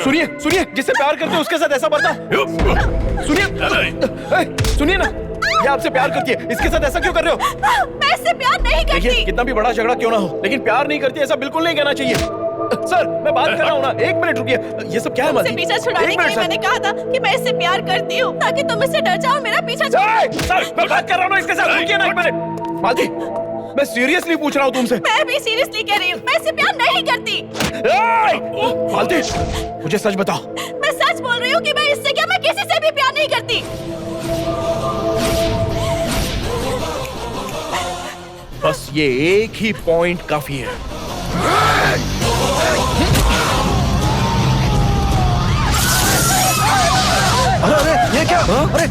सुनिए सुनिए, जिससे प्यार करते हो उसके साथ ऐसा बर्ताव। सुनिए सुनिए ना, ये आपसे प्यार करती है, इसके साथ ऐसा क्यों कर रहे हो? मैं इससे प्यार नहीं करती। देखिए, कितना भी बड़ा झगड़ा क्यों ना हो, लेकिन प्यार नहीं करती ऐसा बिल्कुल नहीं कहना चाहिए। सर, मैं बात कर रहा हूँ ना, एक मिनट रुकिए। ये सब क्या है मालती? पीछा छुड़ाने के लिए मैंने कहा था कि मैं इससे प्यार करती हूँ ताकि तुम इससे डर जाओ, मेरा पीछा सर, मैं बात कर रहा हूँ ना इसके साथ, रुकिए ना एक मिनट। मालती, मैं सीरियसली पूछ रहा हूँ तुमसे। मैं भी सीरियसली कह रही हूँ, मैं इससे प्यार नहीं करती। मालती, मुझे सच बताओ। मैं सच बोल रही हूँ कि मैं इससे क्या, मैं किसी से भी प्यार नहीं करती। बस ये एक ही पॉइंट काफी है। अरे ये क्या? अरे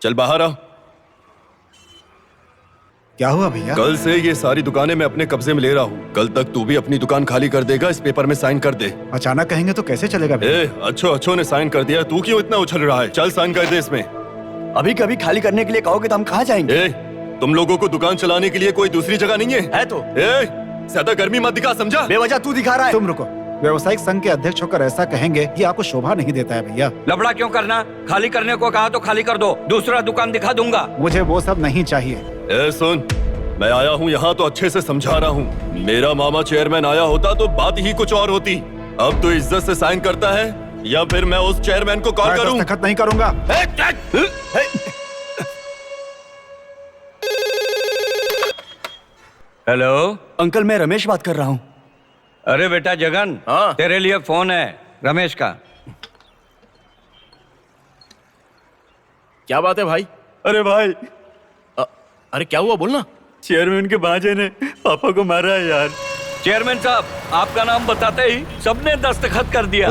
चल बाहर आ। क्या हुआ भैया? कल से ये सारी दुकानें मैं अपने कब्जे में ले रहा हूँ। कल तक तू भी अपनी दुकान खाली कर देगा, इस पेपर में साइन कर दे। अचानक कहेंगे तो कैसे चलेगा भैया? अच्छो ने साइन कर दिया, तू क्यों इतना उछल रहा है? चल साइन कर दे इसमें। अभी कभी खाली करने के लिए कहोगे तो हम कहाँ जाएंगे? तुम लोगों को दुकान चलाने के लिए कोई दूसरी जगह नहीं है तो ज्यादा गर्मी मत दिखा, समझा? बेवजह तू दिखा रहा है। तुम रुको, व्यवसायिक संघ के अध्यक्ष होकर ऐसा कहेंगे ये आपको शोभा नहीं देता है भैया। लफड़ा क्यों करना? खाली करने को कहा तो खाली कर दो, दूसरा दुकान दिखा दूंगा। मुझे वो सब नहीं चाहिए। सुन, मैं आया हूँ यहाँ तो अच्छे से समझा रहा हूँ। मेरा मामा चेयरमैन आया होता तो बात ही कुछ और होती। अब तो इज्जत से साइन करता है या फिर मैं उस चेयरमैन को कॉल करूँ? दस्तखत नहीं करूंगा। हेलो अंकल, मैं रमेश बात कर रहा हूँ। अरे बेटा जगन, तेरे लिए फोन है रमेश का। क्या बात है भाई? अरे भाई, अरे क्या हुआ, बोलना। चेयरमैन के भांजे ने पापा को मारा है यार। चेयरमैन साहब, आपका नाम बताते ही सबने दस्तखत कर दिया।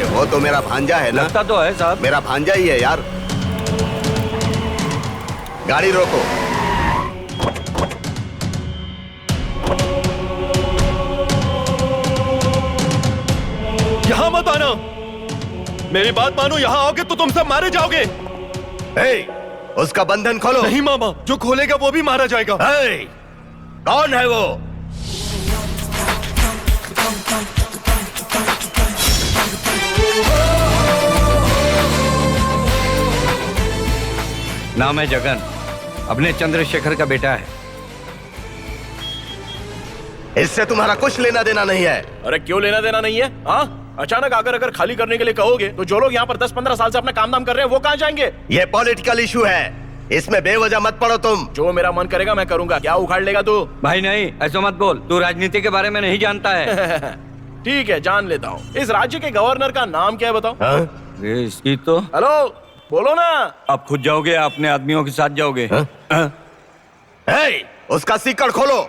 वो तो मेरा भांजा है ना? लगता तो है साहब। मेरा भांजा ही है यार। गाड़ी रोको। यहाँ मत आना, मेरी बात मानो। यहाँ आओगे तो तुम सब मारे जाओगे। उसका बंधन खोलो। नहीं मामा, जो खोलेगा वो भी मारा जाएगा। कौन है वो? नाम है जगन, अपने चंद्रशेखर का बेटा है। इससे तुम्हारा कुछ लेना देना नहीं है। अरे क्यों लेना देना नहीं है? हाँ, अचानक आकर अगर खाली करने के लिए कहोगे तो जो लोग यहाँ पर 10-15 साल से अपना काम धाम कर रहे हैं वो कहाँ जाएंगे? ये पॉलिटिकल इशू है, इसमें बेवजह मत पड़ो तुम। जो मेरा मन करेगा मैं करूंगा। क्या उखाड़ लेगा तू? भाई नहीं, ऐसा मत बोल, तू राजनीति के बारे में नहीं जानता है। ठीक है, जान लेता हूँ। इस राज्य के गवर्नर का नाम क्या है बताओ? इसकी तो हेलो, बोलो ना। आप खुद जाओगे, अपने आदमियों के साथ जाओगे? उसका सीकड़ खोलो।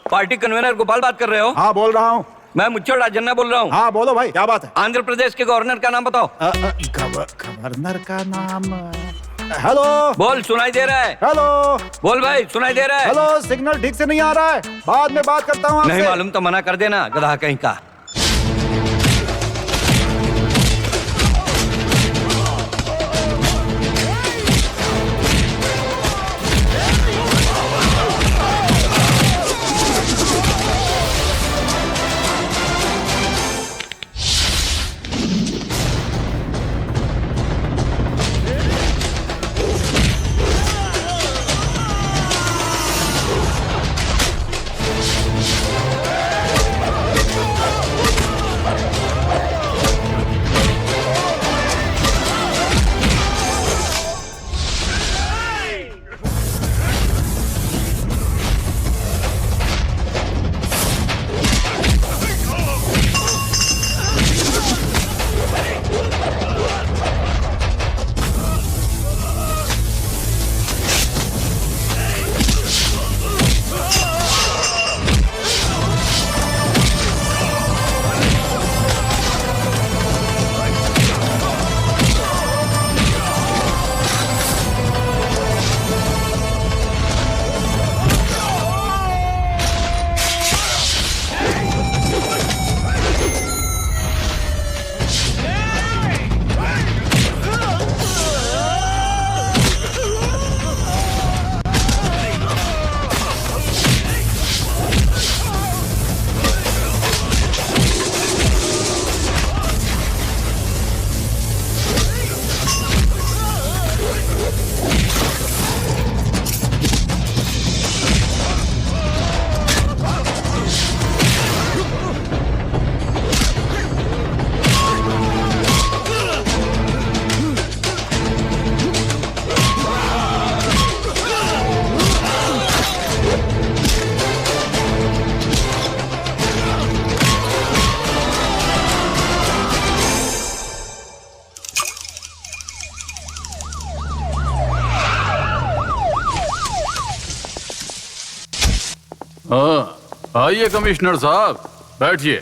पार्टी कन्वीनर गोपाल बात कर रहे हो? हाँ बोल रहा हूँ। मैं मुच्छड़ राजन्ना बोल रहा हूँ। हाँ बोलो भाई, क्या बात है? आंध्र प्रदेश के गवर्नर का नाम बताओ। गवर्नर का नाम? हेलो बोल, सुनाई दे रहा है? हेलो बोल भाई, सुनाई दे रहा है? हेलो, सिग्नल ठीक से नहीं आ रहा है, बाद में बात करता हूँ आपसे। नहीं मालूम तो मना कर देना, गधा कहीं का। आइए कमिश्नर साहब, बैठिए।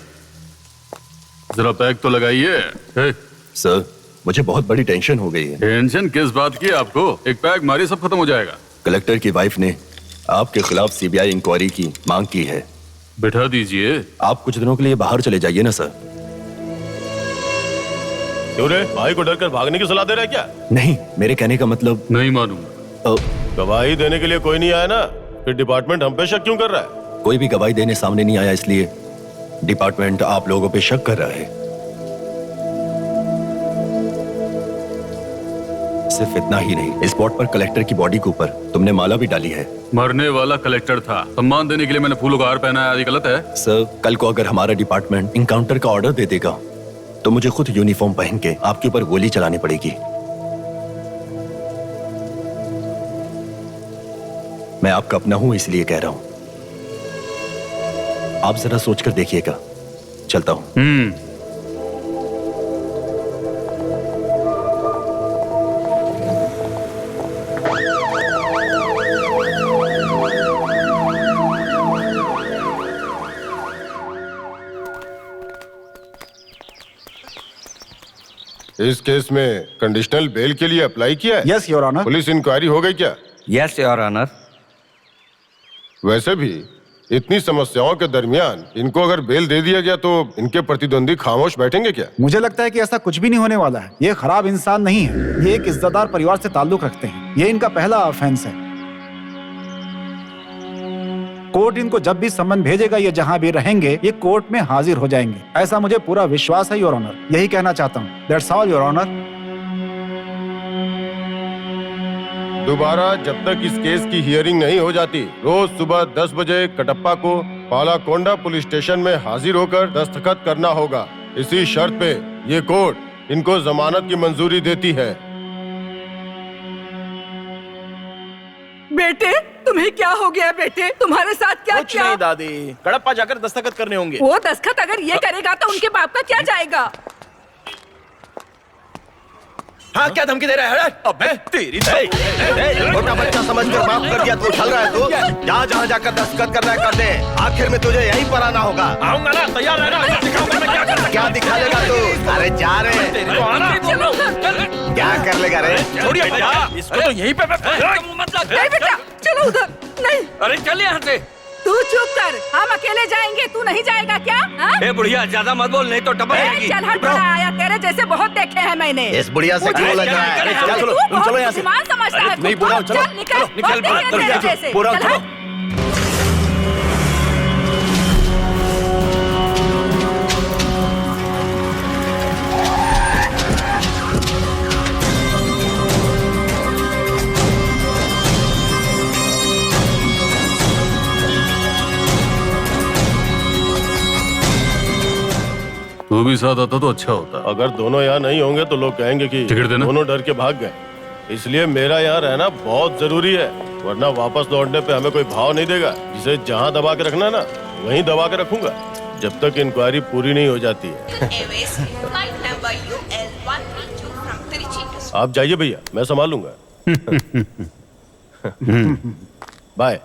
जरा पैक तो लगाइए। सर, मुझे बहुत बड़ी टेंशन हो गई है। टेंशन किस बात की आपको? एक पैक मारिए, सब खत्म हो जाएगा। कलेक्टर की वाइफ ने आपके खिलाफ सीबीआई इंक्वायरी की मांग की है। बिठा दीजिए। आप कुछ दिनों के लिए बाहर चले जाइए ना सर। क्यों रे, भाई को डर कर भागने की सलाह दे रहा है क्या? नहीं, मेरे कहने का मतलब। नहीं मानूंगा। गवाही देने के लिए कोई नहीं आया ना, फिर डिपार्टमेंट हम पे शक क्यों कर रहा है? कोई भी गवाही देने सामने नहीं आया, इसलिए डिपार्टमेंट आप लोगों पे शक कर रहा है। सिर्फ इतना ही नहीं, स्पॉट पर कलेक्टर की बॉडी के ऊपर तुमने माला भी डाली है। मरने वाला कलेक्टर था, सम्मान देने के लिए मैंने फूलों का हार पहना है, ये गलत है? सर, कल को अगर हमारा डिपार्टमेंट इनकाउंटर का ऑर्डर दे देगा तो मुझे खुद यूनिफॉर्म पहन के आपके ऊपर गोली चलानी पड़ेगी। मैं आपका अपना हूं, इसलिए कह रहा हूं। आप जरा सोचकर देखिएगा। चलता हूं। इस केस में कंडीशनल बेल के लिए अप्लाई किया है? Yes your honour. Police inquiry हो गई क्या? Yes your honour. वैसे भी इतनी समस्याओं के दरमियान इनको अगर बेल दे दिया गया तो इनके प्रतिद्वंदी खामोश बैठेंगे क्या? मुझे लगता है कि ऐसा कुछ भी नहीं होने वाला है। ये खराब इंसान नहीं है, ये एक इज्जतदार परिवार से ताल्लुक रखते हैं। ये इनका पहला ऑफेंस है। कोर्ट इनको जब भी सम्मन भेजेगा, ये जहां भी रहेंगे, ये कोर्ट में हाजिर हो जाएंगे। ऐसा मुझे पूरा विश्वास है योर ऑनर। यही कहना चाहता हूँ। That's all your honour. दोबारा जब तक इस केस की हियरिंग नहीं हो जाती, रोज सुबह 10 बजे कटप्पा को पालाकोंडा पुलिस स्टेशन में हाजिर होकर दस्तखत करना होगा। इसी शर्त पे ये कोर्ट इनको जमानत की मंजूरी देती है। बेटे, तुम्हें क्या हो गया बेटे? तुम्हारे साथ क्या कुछ किया? नहीं दादी, कड़प्पा जाकर दस्तखत करने होंगे। वो दस्तखत अगर ये करेगा तो उनके बाप का क्या जाएगा? हाँ, क्या धमकी दे रहा है? अबे तेरी छोटा बच्चा समझ कर माफ कर दिया तो उछल रहा है तू? जहाँ जहाँ जाकर दस्तखत करना है कर दे। आखिर में तुझे यहीं पर आना होगा। आऊंगा ना, तैयार रहना, दिखाऊंगा मैं क्या करना। क्या दिखा लेगा तू? अरे जा रहे। तेरे को आना। क्या कर लेगा रे? छोड़िए भैया, इसको तो यहीं पे नहीं बेटा, चलो उधर। नहीं, अरे चल यहाँ से। तू चुप कर। हम अकेले जाएंगे, तू नहीं जाएगा क्या? ए बुढ़िया, ज्यादा मत बोल, नहीं तो टपक जाएगी। चल हट, बड़ा आया। तेरे जैसे बहुत देखे हैं मैंने। इस बुढ़िया से क्यों लग रहा है? चलो, तुम चलो यहाँ से। बुद्धिमान समझता है। नहीं बुरा, चलो, निकल, निकल, पूरा चलो। तू भी साथ आता तो अच्छा होता। अगर दोनों यहाँ नहीं होंगे तो लोग कहेंगे कि टिकट देना। दोनों डर के भाग गए। इसलिए मेरा यहाँ रहना बहुत जरूरी है, वरना वापस लौटने पे हमें कोई भाव नहीं देगा। जिसे जहाँ दबा के रखना ना, वहीं दबा के रखूंगा जब तक इंक्वायरी पूरी नहीं हो जाती है। आप जाइए भैया, मैं संभाल लूंगा। बाय।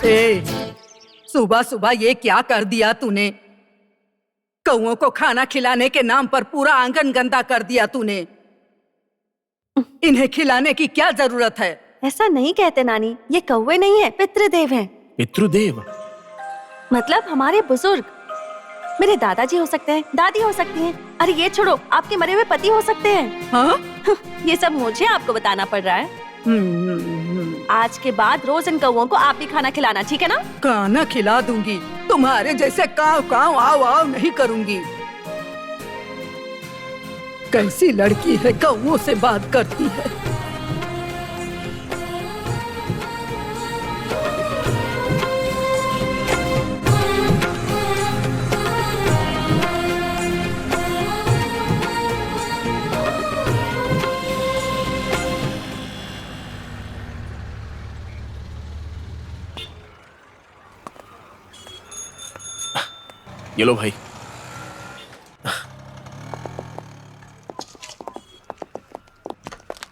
ए, सुबह सुबह ये क्या कर दिया तूने? कौओं को खाना खिलाने के नाम पर पूरा आंगन गंदा कर दिया तूने। इन्हें खिलाने की क्या जरूरत है? ऐसा नहीं कहते नानी, ये कौवे नहीं है, पितृदेव हैं। पितृदेव मतलब हमारे बुजुर्ग। मेरे दादाजी हो सकते हैं, दादी हो सकती हैं। अरे ये छोड़ो, आपके मरे हुए पति हो सकते हैं। हाँ? ये सब मुझे आपको बताना पड़ रहा है। आज के बाद रोज इन कौओं को आप भी खाना खिलाना, ठीक है ना? खाना खिला दूंगी, तुम्हारे जैसे काव काव आव आव नहीं करूंगी। कैसी लड़की है, कौओं से बात करती है। ये लो भाई।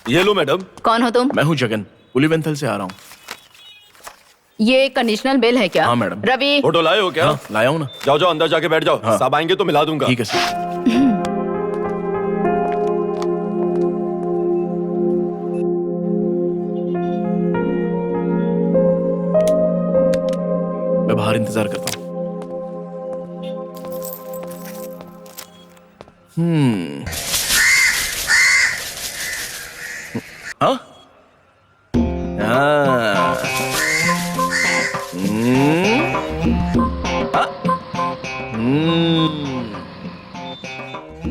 ये लो मैडम। कौन हो तुम? मैं हूँ जगन, पुलिवेंथल से आ रहा हूँ। ये कंडीशनल बिल है क्या? हाँ मैडम। रवि, फोटो लाए हो क्या? हाँ, लाया हूँ ना। जाओ जाओ अंदर जाके बैठ जाओ। हाँ। सब आएंगे तो मिला दूंगा। ठीक है सर। मैं बाहर इंतजार करता हूँ। हाँ?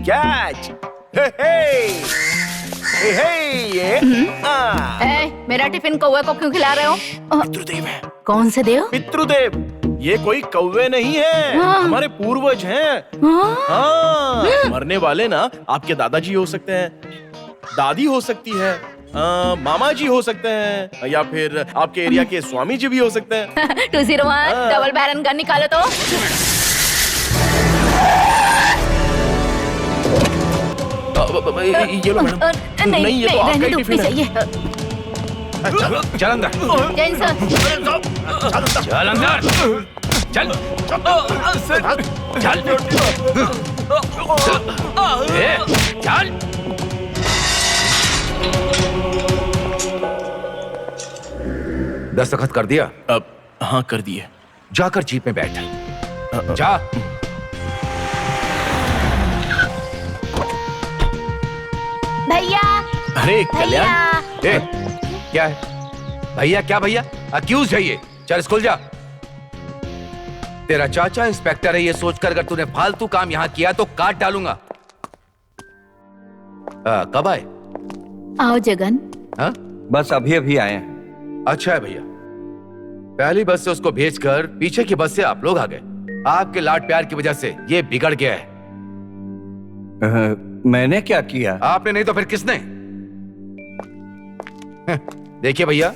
कैच। हे हे हे हे ये। मेरा टिफिन कौवे को क्यों खिला रहे हो? पितृदेव है। कौन से देव? पितृदेव, ये कोई कौवे नहीं है, हमारे पूर्वज हैं। हाँ, मरने वाले ना आपके दादाजी हो सकते हैं, दादी हो सकती है, मामा जी हो सकते हैं, या फिर आपके एरिया के स्वामी जी भी हो सकते हैं। 201 डबल बैरन गन निकालो तो। ये लो मैडम। नहीं, ये तो आपका ही टिफिन है। चल अंदर। जैन सर। चल अंदर। चल चल चल। दस्तखत कर दिया? अब हाँ कर दिए। जाकर जीप में बैठ। जा। भैया। अरे कल्याण। ए, क्या है भैया? क्या भैया? अक्यूज है ये। चल स्कूल जा। तेरा चाचा इंस्पेक्टर है, ये सोचकर अगर तूने फालतू काम यहाँ किया तो काट डालूंगा। कब आए? आओ जगन। हाँ? बस अभी अभी आए हैं। अच्छा है भैया, पहली बस से उसको भेजकर पीछे की बस से आप लोग आ गए। आपके लाड प्यार की वजह से ये बिगड़ गया है। मैंने क्या किया? आपने नहीं तो फिर किसने? देखिए भैया,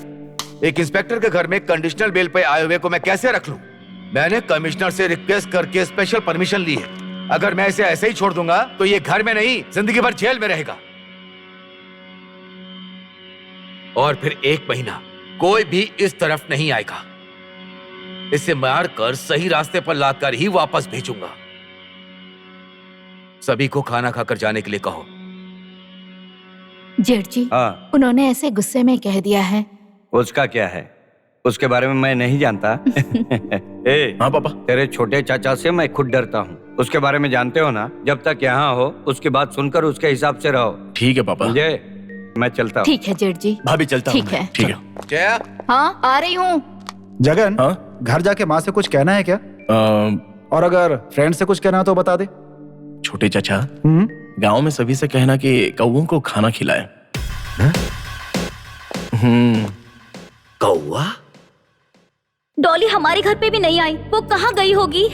एक इंस्पेक्टर के घर में कंडीशनल बेल पे आए हुए को मैं कैसे रख लूं? मैंने कमिश्नर से रिक्वेस्ट करके स्पेशल परमिशन ली है। अगर मैं इसे ऐसे ही छोड़ दूंगा तो ये घर में नहीं, जिंदगी भर जेल में रहेगा। और फिर 1 महीना कोई भी इस तरफ नहीं आएगा। इसे मारकर सही रास्ते पर लाकर ही वापस भेजूंगा। सभी को खाना खाकर जाने के लिए कहो। जेठ जी, हाँ। उन्होंने ऐसे गुस्से में कह दिया है। उसका क्या है, उसके बारे में मैं नहीं जानता। ए, हाँ पापा। तेरे छोटे चाचा से मैं खुद डरता हूँ। उसके बारे में जानते हो ना? जब तक यहाँ हो उसकी बात सुनकर उसके हिसाब से रहो। ठीक है पापा। मुझे मैं चलता हूँ। ठीक है जेठ जी। भाभी चलता हूँ। ठीक है। ठीक है। जया। हाँ आ रही हूँ। जगन, हाँ? घर जाके माँ से कुछ कहना है क्या? और अगर फ्रेंड से कुछ कहना हो तो बता दे। छोटे चाचा, गांव में सभी से कहना कि कौवों को खाना खिलाए। कौवा? डॉली हमारे घर पे भी नहीं आई, वो कहाँ गई होगी?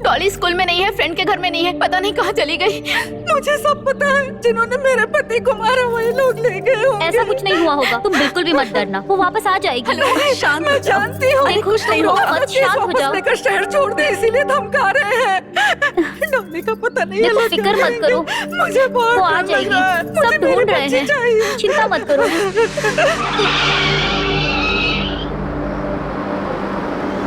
डॉली स्कूल में नहीं है, फ्रेंड के घर में नहीं है, पता नहीं कहाँ चली गई। मुझे सब पता है, जिन्होंने मेरे पति को मारा वही लोग ले गए होंगे। ऐसा कुछ नहीं हुआ होगा, तुम बिल्कुल भी मत डरना, वो वापस आ जाएगी। शांत मैं जानती हूँ। अरे खुश नहीं हो, मत शांत हो जाओ। लेकर शहर छोड़ दे, इसीलिए धमका रहे हैं। डॉली का पता नहीं है। देखो फिक्र मत करो, मुझे बहुत वो आ जाएगी, सब ढूंढ रहे हैं, चिंता मत करो। 「 करो। 「 「 「 「 「 「 「 「 「 「 「 「 「 「 「 「 「 「 「 「 「 「 「 「 「 「 「 「 " 「 「 「 「 「 " 「 」 「 「 」 「 「 」 「 「 」 「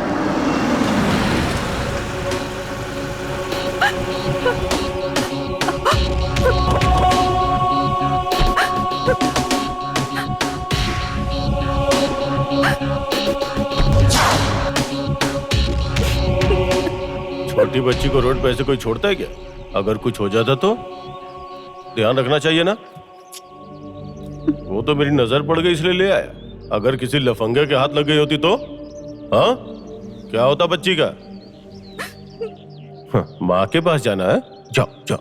छोटी बच्ची को रोड पे ऐसे कोई छोड़ता है क्या? अगर कुछ हो जाता तो ध्यान रखना चाहिए ना। वो तो मेरी नजर पड़ गई इसलिए ले आया। अगर किसी लफंगे के हाथ लग गई होती तो हाँ क्या होता बच्ची का? हाँ, माँ के पास जाना है, जाओ जाओ।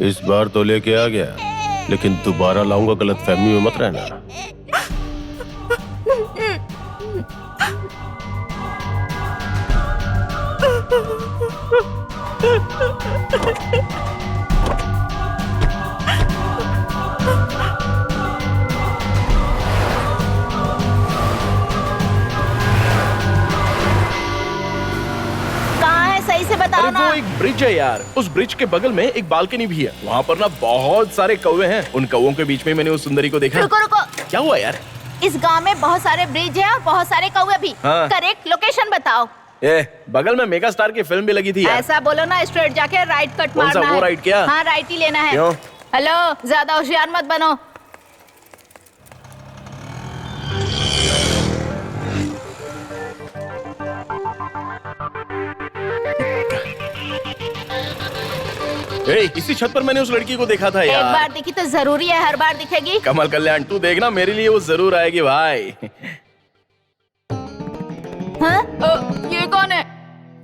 इस बार तो लेके आ गया, लेकिन दोबारा लाऊंगा, गलत फहमी में मत रहना। सही से बताओ अरे ना। वो एक ब्रिज है यार, उस ब्रिज के बगल में एक बालकनी भी है। वहाँ पर ना बहुत सारे कौवे हैं। उन कौवों के बीच में मैंने उस सुंदरी को देखा। रुको रुको, क्या हुआ यार? इस गांव में बहुत सारे ब्रिज हैं और बहुत सारे कौवे भी। हाँ। करेक्ट लोकेशन बताओ। बगल में मेगा स्टार की फिल्म भी लगी थी यार। ऐसा बोलो ना, स्ट्रेट जाके राइट कट कौन सा, मारना वो है। राइट क्या? हाँ राइट ही लेना है। क्यों? हेलो, ज्यादा होशियार मत बनो। इसी छत पर मैंने उस लड़की को देखा था एक यार। बार दिखी तो जरूरी है हर बार दिखेगी। कमल कल्याण, तू देखना, मेरे लिए वो जरूर आएगी भाई। हाँ? ये कौन है?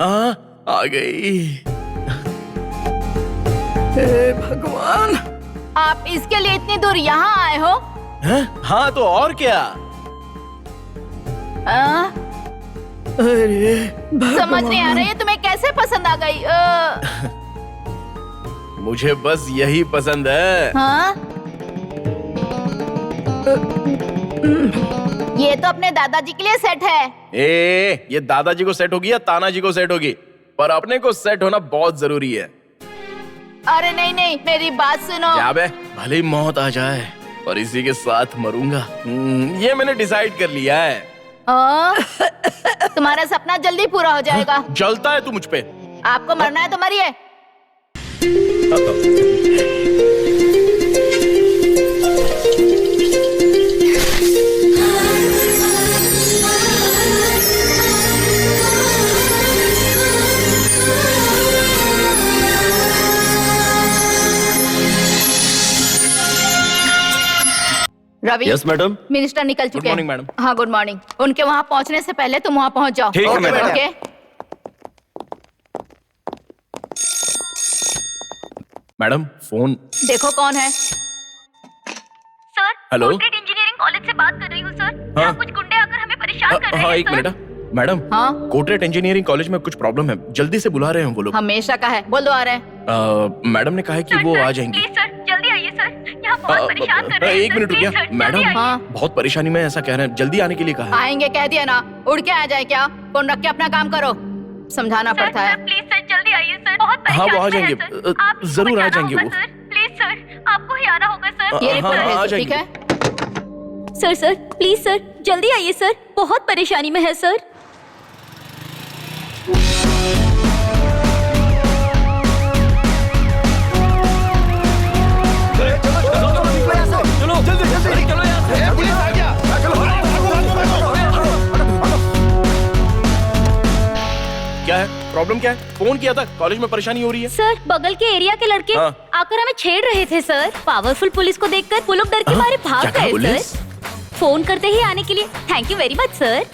आ गई। हे भगवान, आप इसके लिए इतनी दूर यहाँ आए हो? हाँ तो और क्या? अरे समझ नहीं आ रहा है तुम्हें कैसे पसंद आ गई। मुझे बस यही पसंद है। हाँ? ये तो अपने दादाजी के लिए सेट है। ये दादाजी को सेट होगी या तानाजी को सेट होगी, पर अपने को सेट होना बहुत जरूरी है। अरे नहीं नहीं, मेरी बात सुनो। क्या बे, भले ही मौत आ जाए और इसी के साथ मरूंगा, ये मैंने डिसाइड कर लिया है। तुम्हारा सपना जल्दी पूरा हो जाएगा। जलता है तू मुझ पे। आपको मरना है तो मरिए। रवि। Yes madam. मिनिस्टर निकल चुके हैं। Good morning madam. हाँ गुड मॉर्निंग। उनके वहाँ पहुँचने से पहले तुम वहाँ पहुँच जाओ। ठीक है मैडम। ओके। Madam phone. देखो कौन है। Sir, hello. इंजीनियरिंग कॉलेज से बात कर रही हूँ सर। यहाँ कुछ गुंडे आकर हमें परेशान कर रहे हैं। हाँ एक मिनट। मैडम, हाँ? कोटरेट इंजीनियरिंग कॉलेज में कुछ प्रॉब्लम है, जल्दी से बुला रहे हैं वो लोग। हमेशा का है, बोल दो आ रहे हैं। मैडम ने कहा है कि वो आ जाएंगे। प्लीज सर, जल्दी आइए सर, यहाँ बहुत परेशान कर रहे हैं। एक मिनट रुकिए मैडम। हाँ? बहुत परेशानी में ऐसा कह रहे हैं, जल्दी आने के लिए कहा है। आएंगे कह दिया ना, उड़ के आ जाए क्या? फोन रख के अपना काम करो, समझाना पड़ता है। प्लीज सर जल्दी आइए सर, बहुत हाँ वो आ परेशान जाएंगे, है सर। आप जरूर आ जाएंगे वो। प्लीज सर, आपको ही आना होगा सर। ये हाँ, रिपोर्ट हाँ, आ भेज दो, ठीक जाएंगे। है? सर प्लीज सर जल्दी आइए सर, बहुत परेशानी में है सर। क्या है प्रॉब्लम, क्या है? फोन किया था, कॉलेज में परेशानी हो रही है। सर बगल के एरिया के लड़के हाँ। आकर हमें छेड़ रहे थे सर। पावरफुल पुलिस को देखकर वो लोग डर के मारे भाग क्या कहा गए पुलिस? सर। फोन करते ही आने के लिए thank you very much sir.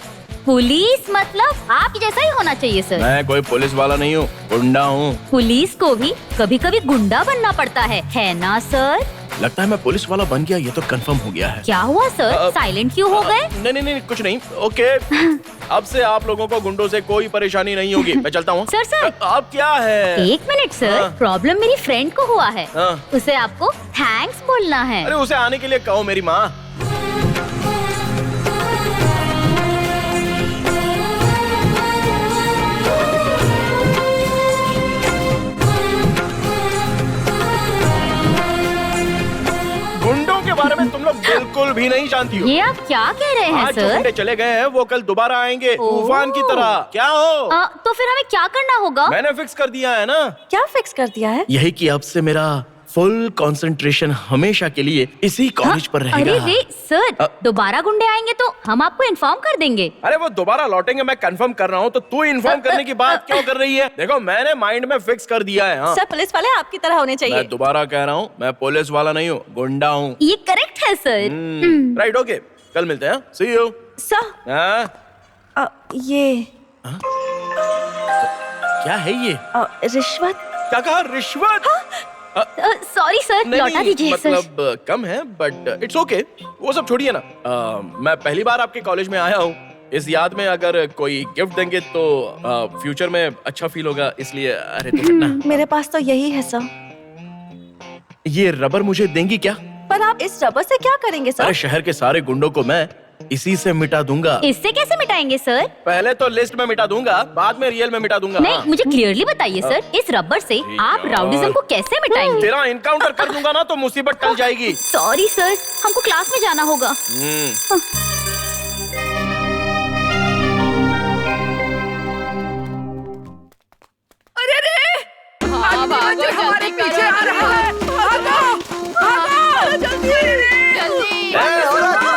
Police मतलब आपकी जैसा ही होना चाहिए सर। मैं कोई पुलिस वाला नहीं हूँ, गुंडा हूँ। पुलिस को भी कभी कभी गुंडा बनना पड़ता है ना सर? लगता है मैं पुलिस वाला बन गया, ये तो कंफर्म हो गया है। क्या हुआ सर, साइलेंट क्यों हो गए? नहीं कुछ नहीं। ओके, अब से आप लोगों को गुंडों से कोई परेशानी नहीं होगी। मैं चलता हूँ। सर अब क्या है? एक मिनट सर, हाँ। प्रॉब्लम मेरी फ्रेंड को हुआ है। हाँ। उसे आपको थैंक्स बोलना है। अरे उसे आने के लिए कहो मेरी माँ। बिल्कुल भी नहीं जानती हो। ये आप क्या कह रहे हैं आज जो सर? गुंडे चले गए हैं वो कल दोबारा आएंगे तूफान की तरह। क्या हो? तो फिर हमें क्या करना होगा? मैंने फिक्स कर दिया है ना। क्या फिक्स कर दिया है? यही कि अब से मेरा फुल कंसंट्रेशन हमेशा के लिए इसी कॉलेज पर रहेगा। अरे रे सर, दोबारा गुंडे आएंगे तो हम आपको इन्फॉर्म कर देंगे। अरे वो दोबारा लौटेंगे मैं कंफर्म कर रहा हूँ, तो तू इन्फॉर्म करने की बात क्यों कर रही है? देखो मैंने माइंड में फिक्स कर दिया है। हाँ। सर पुलिस वाले आपकी तरह होने चाहिए। मैं दोबारा कह रहा हूँ, मैं पुलिस वाला नहीं हूँ, गुंडा हूँ। ये करेक्ट है सर। राइट, ओके, कल मिलते हैं। सी यू। सर ये क्या है ये? रिश्वत। क्या कहा? रिश्वत? सॉरी सर, लौटा दीजिए सर। मतलब कम है बट इट्स ओके, वो सब छोड़िए ना। मैं पहली बार आपके कॉलेज में आया हूँ, इस याद में अगर कोई गिफ्ट देंगे तो फ्यूचर में अच्छा फील होगा, इसलिए। अरे तो मेरे पास तो यही है सर। ये रबर मुझे देंगी क्या? पर आप इस रबर से क्या करेंगे सर? अरे शहर के सारे गुंडों को मैं इसी से मिटा दूंगा। इससे कैसे मिटाएंगे सर? पहले तो लिस्ट में मिटा दूंगा, बाद में रियल में मिटा दूंगा। नहीं, मुझे क्लियरली बताइए सर, इस रबर से आप राउडिज्म को कैसे मिटाएंगे? तेरा इनकाउंटर कर दूंगा ना तो मुसीबत टल जाएगी। सॉरी सर, हमको क्लास में जाना होगा। अरे रे, हमारे पीछे आ रहा है। भागो, भागो, जल्दी,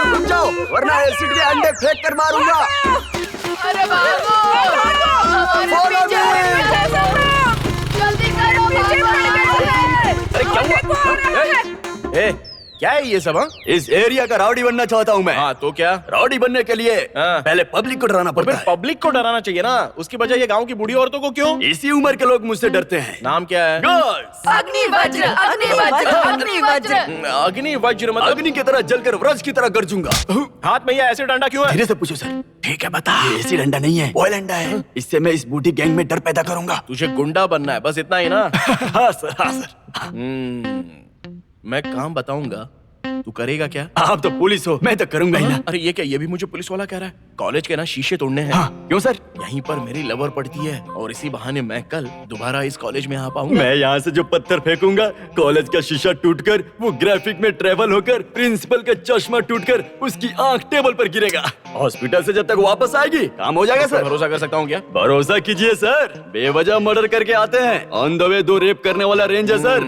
रुक जाओ वरना एसिड के अंडे फेंक कर मारूंगा। अरे भागो, जल्दी करो, अरे क्या हुआ? क्या है ये सब? इस एरिया का राउडी बनना चाहता हूँ मैं। हाँ तो क्या? राउडी बनने के लिए पहले पब्लिक को डराना पड़ता है। पब्लिक को डराना चाहिए ना, उसकी वजह ये गांव की बूढ़ी औरतों को क्यों? इसी उम्र के लोग मुझसे डरते हैं। नाम क्या है? गर्ल्स। अग्निवज्र, अग्निवज्र, अग्निवज्र। अग्निवज्र मतलब अग्नि की तरह जलकर वज्र की तरह गरजूंगा। हाथ में ये एसिड अंडा क्यों है? धीरे से पूछो सर। ठीक है बता। ये एसिड अंडा नहीं है, बॉयल अंडा है। इससे मैं इस बूढ़ी गैंग में डर पैदा करूंगा। तुझे गुंडा बनना है, बस इतना ही ना? हाँ सर, हाँ सर। मैं काम बताऊंगा, तू करेगा क्या? आप तो पुलिस हो, मैं तो करूंगा ही ना। अरे ये क्या, ये भी मुझे पुलिस वाला कह रहा है? कॉलेज के ना शीशे तोड़ने हैं। हाँ, क्यों सर? यहीं पर मेरी लवर पड़ती है और इसी बहाने मैं कल दोबारा इस कॉलेज में आ पाऊंगा। मैं यहाँ से जो पत्थर फेंकूंगा, कॉलेज का शीशा टूटकर वो ग्राफिक में ट्रेवल होकर प्रिंसिपल का चश्मा टूटकर उसकी आंख टेबल पर गिरेगा। हॉस्पिटल से जब तक वापस आएगी काम हो जाएगा सर। भरोसा कर सकता हूँ क्या? भरोसा कीजिए सर, बेवजह मर्डर करके आते हैं, ऑन द वे 2 रेप करने वाला रेंज है सर।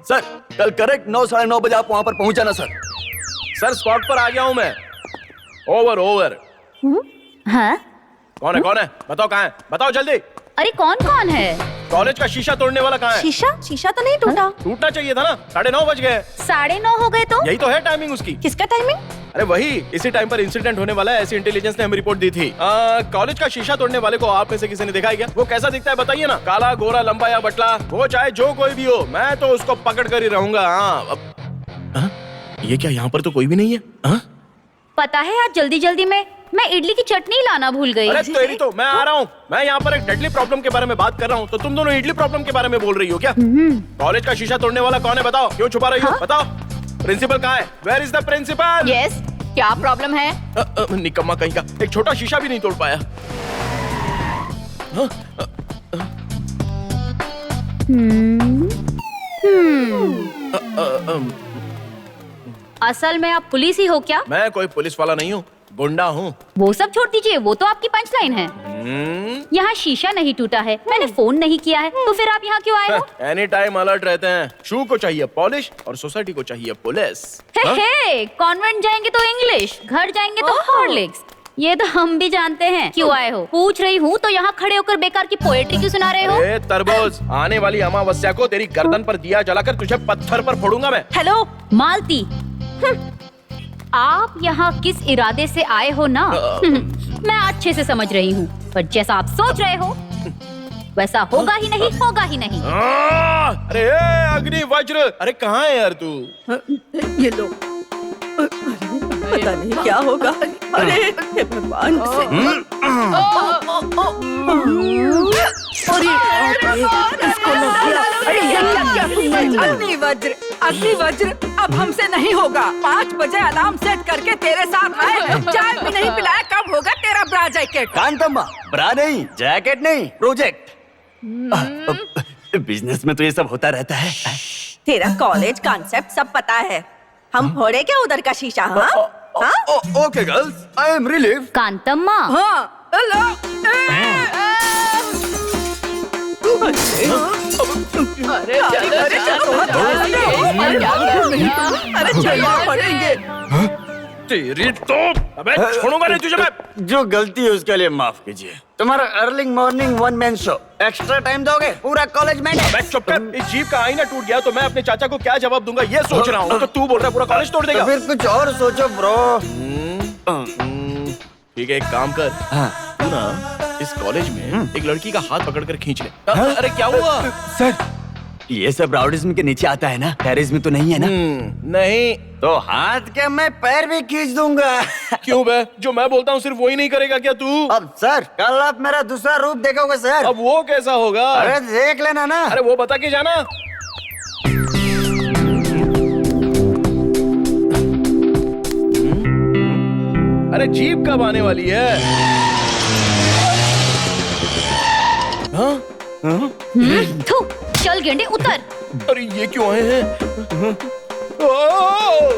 सर कल करेक्ट 9 साढ़े 9 बजे आप वहाँ पर पहुँच जाना सर। सर स्पॉट पर आ गया हूँ मैं। ओवर। हाँ? कौन है? बताओ कहाँ है? बताओ जल्दी। अरे कौन कौन है? कॉलेज का शीशा तोड़ने वाला कहाँ है? शीशा तो नहीं टूटा। टूटना चाहिए था ना, 9:30 बज गए। 9:30 हो गए तो? यही तो है टाइमिंग उसकी। किसका टाइमिंग? अरे वही, इसी टाइम पर इंसिडेंट होने वाला है, ऐसी इंटेलिजेंस ने हमें रिपोर्ट दी थी। कॉलेज का शीशा तोड़ने वाले को आप में से किसी ने देखा है क्या? वो कैसा दिखता है बताइए ना? काला, गोरा, लंबा या बटला, वो चाहे जो कोई भी हो, मैं तो उसको पकड़ कर ही रहूंगा। ये क्या, यहाँ पर तो कोई भी नहीं है? पता है आज जल्दी में मैं इडली की चटनी लाना भूल गई। अरे तेरी तो, मैं आ रहा हूँ। मैं यहाँ पर एक डेडली प्रॉब्लम के बारे में बात कर रहा हूँ, तो तुम दोनों इडली प्रॉब्लम के बारे में बोल रही हो क्या? कॉलेज का शीशा तोड़ने वाला कौन है बताओ? क्यों छुपा रही हो? बताओ। प्रिंसिपल कहाँ है? Where is the principal? Yes, क्या प्रॉब्लम है? निकम्मा कहीं का, एक छोटा शीशा भी नहीं तोड़ पाया। असल में आप पुलिस ही हो क्या? मैं कोई पुलिस वाला नहीं हूँ, गुंडा हूँ। वो सब छोड़ दीजिए, वो तो आपकी पंचलाइन है। यहाँ शीशा नहीं टूटा है, मैंने फोन नहीं किया है, तो फिर आप यहाँ क्यों आए हो? एनी टाइम अलर्ट रहते हैं। शू को चाहिए पॉलिश और सोसाइटी को चाहिए पुलिस। कॉन्वेंट जाएंगे तो इंग्लिश, घर जाएंगे तो हॉर्लिक्स। ये तो हम भी जानते हैं क्यों आए हो। पूछ रही हूँ तो यहाँ खड़े होकर बेकार की पोएट्री क्यों सुना रहे हो? तरबूज, आने वाली अमावस्या को तेरी गर्दन पर दिया जलाकर तुझे पत्थर पर फोड़ूंगा मैं। हेलो मालती, आप यहाँ किस इरादे से आए हो ना, मैं अच्छे से समझ रही हूँ, पर जैसा आप सोच रहे हो वैसा होगा ही नहीं, होगा ही नहीं। अरे अग्नि वज्र, अरे कहाँ है यार तू? ये लो, पता नहीं क्या होगा। अरे भगवान अग्निवज्र, अग्निवज्र अब हमसे नहीं होगा। 5 बजे अलार्म सेट करके तेरे साथ आए, चाय भी नहीं पिलाया, कब होगा तेरा ब्रा जैकेट? कांतम्मा, ब्रा नहीं, जैकेट नहीं, प्रोजेक्ट। बिजनेस में तो ये सब होता रहता है। तेरा कॉलेज कॉन्सेप्ट सब पता है। हम फोड़े क्या उधर का शीशा? हाँ हाँ okay girls, I am relieve. Kantamma, हाँ हेलो अरे चलो पड़ेंगे। तेरी तो अबे छोड़ूंगा नहीं तुझे मैं। जो गलती है उसके लिए माफ कीजिए। तुम्हारा early morning one man show, extra time दोगे? पूरा कॉलेज में। अबे चुप कर। इस जीप का आईना टूट गया तो मैं अपने चाचा को क्या जवाब दूंगा ये सोच रहा हूँ। तो तू बोल रहा है पूरा कॉलेज तोड़ देगा? तो फिर कुछ और सोचो ब्रो। ठीक है, एक काम कर। तू ना इस कॉलेज में एक लड़की का हाथ पकड़कर खींच ले। अरे क्या हुआ? सर ये सब राउडिज्म के नीचे आता है ना, टेररिज्म तो नहीं है ना? नहीं तो हाथ के मैं पैर भी खींच दूंगा। क्यों बे? जो मैं बोलता हूँ सिर्फ वही नहीं करेगा क्या तू? अब सर कल आप मेरा दूसरा रूप देखोगे सर। अब वो कैसा होगा? अरे देख लेना ना। अरे वो बता के जाना। अरे जीप कब आने वाली है? हाँ? थू, चल गेंडे उतर। अरे ये क्यों आए हैं?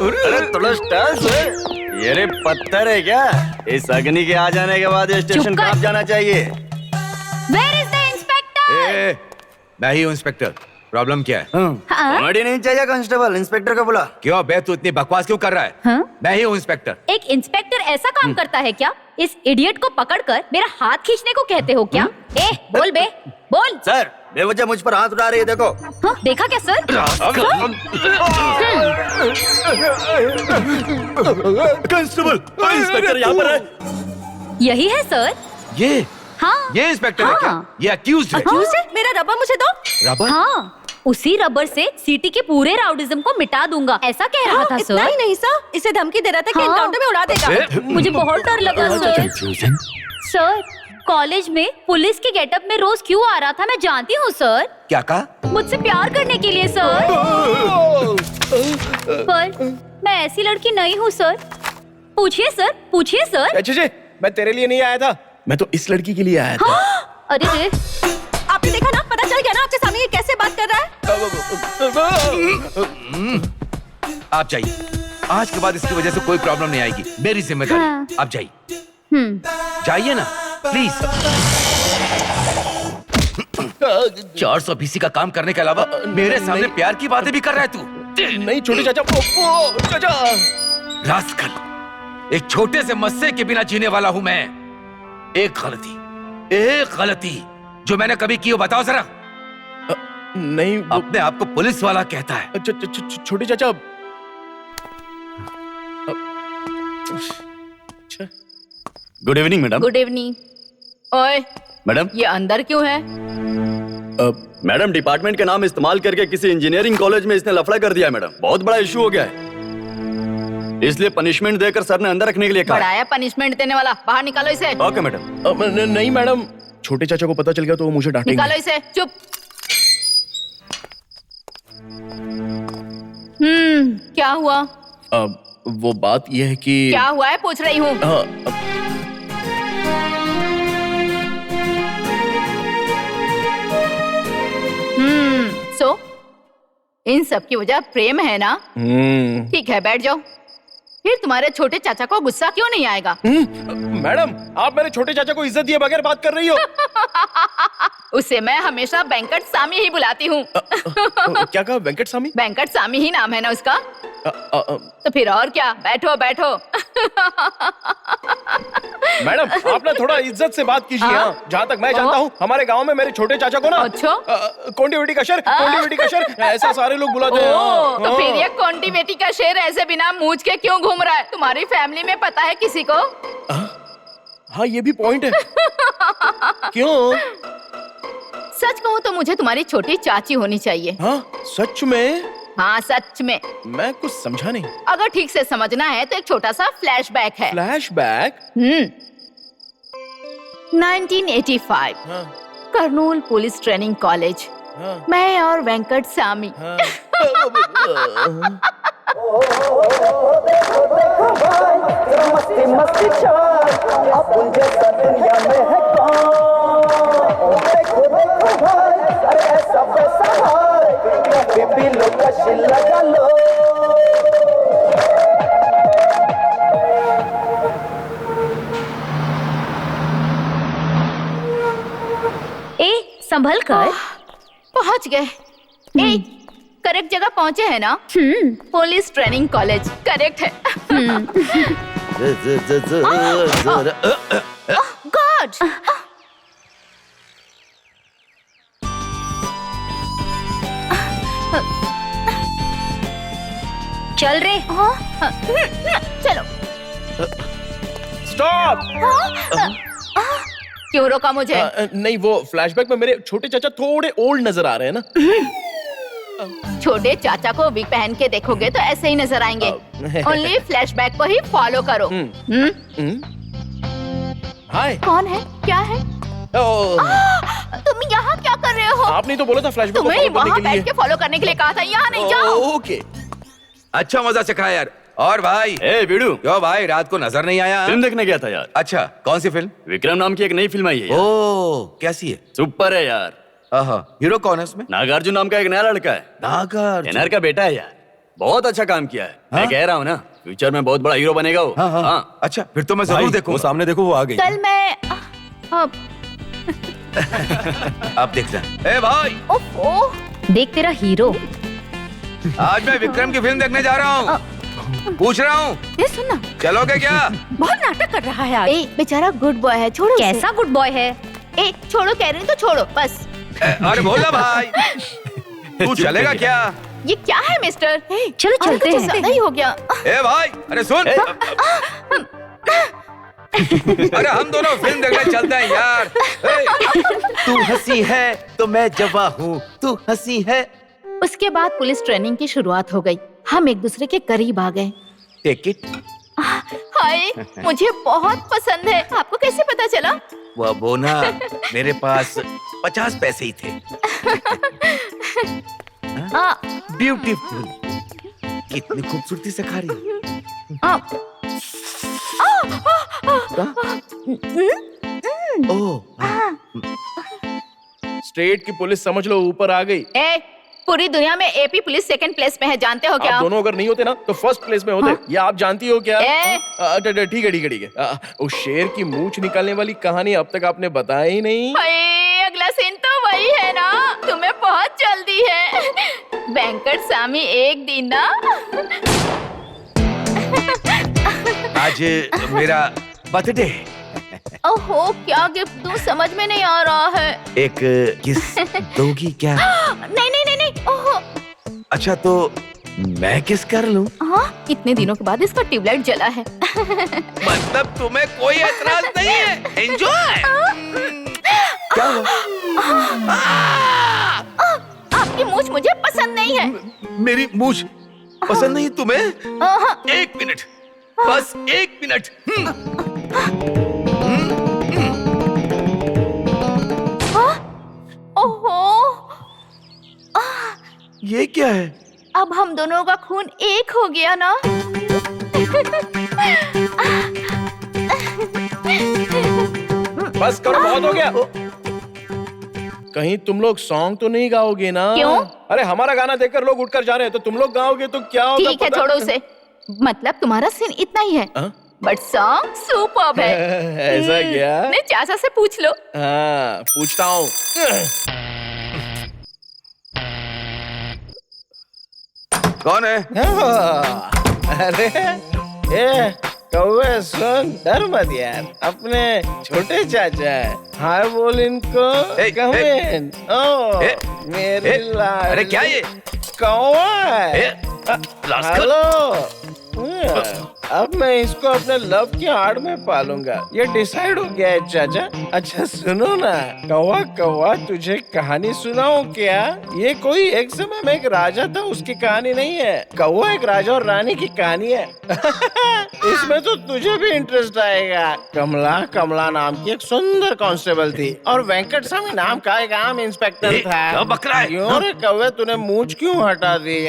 अरे थोड़ा स्टाइल से। ये रे पत्थर है क्या? इस अग्नि के आ जाने के बाद स्टेशन कहाँ जाना चाहिए? Where is the inspector? मैं ही हूँ इंस्पेक्टर। प्रॉब्लम क्या है? कॉमेडी नहीं चाहिए कांस्टेबल, इंस्पेक्टर को बुला। क्यों बे, तू इतनी बकवास क्यों कर रहा है? मैं ही हूँ इंस्पेक्टर। एक इंस्पेक्टर ऐसा काम करता है क्या? इस इडियट को पकड़कर मेरा हाथ खींचने को कहते हो क्या? बोल बे, बोल। सर बेवजह मुझ पर हाथ उठा रही है, देखो। हाँ, देखा क्या सर? कांस्टेबल, इंस्पेक्टर यहाँ पर है। यही है सर। ये हाँ, ये इंस्पेक्टर है क्या? ये अक्यूज्ड है। Accused है? मेरा रबर मुझे दो। रबर? हाँ, उसी रबर से सिटी के पूरे राउडिज्म को मिटा दूंगा, ऐसा कह रहा था इतना सर। ही नहीं सर, इसे धमकी दे रहा था कि हाँ। एनकाउंटर में उड़ा देगा। मुझे बहुत डर लगा सर। सर कॉलेज में पुलिस के गेटअप में रोज क्यों आ रहा था मैं जानती हूँ सर। क्या कहा? मुझसे प्यार करने के लिए सर। पर मैं ऐसी लड़की नहीं हूँ सर। पूछिए सर, पूछिए सर। अच्छे मैं तेरे लिए नहीं आया था, मैं तो इस लड़की के लिए आया था। अरे रे, आपने देखा ना, पता चल गया ना आपके सामने ये कैसे बात कर रहा है? आप जाइए, आज के बाद इसकी वजह से कोई प्रॉब्लम नहीं आएगी, मेरी जिम्मेदारी। हाँ। आप जाइए, जाइए ना प्लीज। 420 का काम करने के अलावा मेरे सामने प्यार की बातें भी कर रहा है तू। नहीं छोटे चाचा, चाचा रास्कल, एक छोटे से मस्से के बिना जीने वाला हूं मैं। एक गलती जो मैंने कभी की हो बताओ जरा। नहीं अपने आप को पुलिस वाला कहता है। छोटे चाचा। Good evening madam. Good evening. ओए मैडम, ये अंदर क्यों है? मैडम डिपार्टमेंट का नाम इस्तेमाल करके किसी इंजीनियरिंग कॉलेज में इसने लफड़ा कर दिया है मैडम। बहुत बड़ा इशू हो गया है, इसलिए पनिशमेंट देकर सर ने अंदर रखने के लिए कहा। बढ़ाया पनिशमेंट देने वाला, बाहर निकालो इसे। Okay madam. नहीं मैडम, छोटे चाचा को पता चल गया तो वो मुझे डांटेंगे। निकालो इसे, चुप। क्या हुआ? वो बात ये है कि क्या हुआ है पूछ रही हूँ। सो इन सब की वजह प्रेम है ना? ठीक है, बैठ जाओ। फिर तुम्हारे छोटे चाचा को गुस्सा क्यों नहीं आएगा? मैडम, आप मेरे छोटे चाचा को इज्जत दिए बगैर बात कर रही हो। उसे मैं हमेशा वेंकट सामी ही बुलाती हूँ। क्या कहा? वेंकट सामी? वेंकट सामी ही नाम है ना उसका। तो फिर और क्या, बैठो बैठो। मैडम, आप ना थोड़ा इज्जत से बात कीजिए। जहाँ तक मैं जानता हूँ हमारे गांव में मेरे छोटे चाचा को ना कोंडी बेटी का शेर, कोंडी बेटी का शेर ऐसा सारे लोग बुलाते हैं। तो फिर ये कोंडी बेटी का शेर ऐसे बिना मूंछ के क्यों घूम रहा है? तुम्हारी फैमिली में पता है किसी को? हाँ ये भी पॉइंट है। क्यों? सच कहूँ तो मुझे तुम्हारी छोटी चाची होनी चाहिए। हाँ सच में? हाँ सच में। मैं कुछ समझा नहीं। अगर ठीक से समझना है तो एक छोटा सा फ्लैशबैक है। Flashback? 1985 Kurnool police training college. मैं और वेंकट सामी। मस्ती मस्ती अपन जैसा दुनिया में है कौन? देखो देखो भाई, अरे ऐसा वैसा हाय, बेबी लो कश लगा लो। संभल कर। पहुंच गए। एक करेक्ट जगह पहुंचे हैं ना? पुलिस ट्रेनिंग कॉलेज करेक्ट है। गॉड। चल रे। चलो। स्टॉप। क्यों रोका मुझे? नहीं, वो फ्लैशबैक में मेरे छोटे चाचा थोड़े ओल्ड नजर आ रहे हैं ना। छोटे चाचा को विग पहन के देखोगे तो ऐसे ही नजर आएंगे। ओनली फ्लैशबैक को ही फॉलो करो। हाय। कौन है? क्या है? तुम यहाँ क्या कर रहे हो? आपने तो बोला था फ्लैशबैक को तुम्हें फॉलो करने वहाँ के लिए। बैठ के फॉलो करने के लिए कहा था, यहाँ नहीं जाओ। ओके। अच्छा मजा सिखाया यार। और भाई बीड़ू, क्यों भाई रात को नजर नहीं आया? फिल्म देखने गया था यार। अच्छा, कौन सी फिल्म? विक्रम नाम की एक नई फिल्म आई है यार। ओ, कैसी है? सुपर है यार। हीरो कौन है इसमें? नागार्जुन नाम का एक नया लड़का है। नागार्जुन? एनआर का बेटा है यार। बहुत अच्छा काम किया है। मैं कह रहा हूँ ना, फ्यूचर में बहुत बड़ा हीरो बनेगा वो। हाँ। अच्छा, फिर तो मैं जरूर देखूंगा। वो सामने देखो, वो आ गई। कल मैं आप देखना। ए भाई, ओफो। देख तेरा हीरो। आज मैं विक्रम की फिल्म देखने जा रहा हूँ। पूछ रहा हूँ, ये सुनना, चलोगे क्या? बहुत नाटक कर रहा है आज। बेचारा गुड बॉय है, छोड़ो। कैसा गुड बॉय है? छोड़ो, कह रही हूँ तो छोड़ो बस। अरे बोला भाई, तू चलेगा क्या? ये क्या है मिस्टर? चलो चलते हैं। ज्यादा ही हो गया। ए भाई, अरे सुन। अरे हम दोनों फिल्म देखने चलते हैं यार। तू हंसी है तो मैं जवा हूँ, तू हंसी है। उसके बाद पुलिस ट्रेनिंग की शुरुआत हो गई। हम एक दूसरे के करीब आ गए। Take it. हाय, मुझे बहुत पसंद है। आपको कैसे पता चला? वो ना, मेरे पास 50 पैसे ही थे। ब्यूटीफुल, कितनी खूबसूरती से खा रही है। स्टेट की पुलिस समझ लो ऊपर आ गई। पूरी दुनिया में एपी पुलिस सेकंड प्लेस में है, जानते हो क्या? आप दोनों अगर नहीं होते ना तो फर्स्ट प्लेस में होते। ये आप जानती हो क्या? ठीक है। उस शेर की मूंछ निकालने वाली कहानी अब तक आपने बताया ही नहीं। अगला सीन तो वही है ना। तुम्हें बहुत जल्दी है। वेंकट स्वामी एक दिन ना। आज मेरा बर्थडे। ओहो, क्या गिफ्ट दूं समझ में नहीं आ रहा है। एक किस दोगी क्या? नहीं। ओहो। अच्छा तो मैं किस कर लूं? इतने दिनों के बाद इसका ट्यूबलाइट जला है। मतलब तुम्हें कोई एतराज नहीं है? एंजॉय। क्या हुआ? आपकी मूंछ मुझे पसंद नहीं है। मेरी मूंछ पसंद नहीं तुम्हें? एक मिनट, बस एक मिनट। ओहो, ये क्या है? अब हम दोनों का खून एक हो गया ना। बस करो, बहुत हो गया। कहीं तुम लोग सॉन्ग तो नहीं गाओगे ना? क्यों? अरे हमारा गाना देखकर लोग उठकर जा रहे हैं तो तुम लोग गाओगे तो क्या होगा? ठीक है, छोड़ो उसे। मतलब तुम्हारा सीन इतना ही है, बट सॉन्ग सुपर्ब है। ऐसा क्या? नहीं, चाचा से पूछ लो। हाँ, पूछता हूँ। कौन है? अरे ये कौवे सुन, डर मत यार, अपने छोटे चाचा है। हाय बोल इनको। कम इन। मेरे लाल। अरे क्या ये? कौवा है। हेलो। अब मैं इसको अपने लव की आड़ में पालूंगा, ये डिसाइड हो गया है चाचा। अच्छा सुनो ना, कौवा कौवा तुझे कहानी सुनाऊं क्या? ये कोई एक समय में एक राजा था, उसकी कहानी नहीं है। कौवा एक राजा और रानी की कहानी है। इसमें तो तुझे भी इंटरेस्ट आएगा। कमला नाम की एक सुंदर कांस्टेबल थी और वेंकट स्वामी नाम का एक आम इंस्पेक्टर था। क्या बकरा है? क्यों रे कौवे, तूने मूंछ क्यों हटा दी?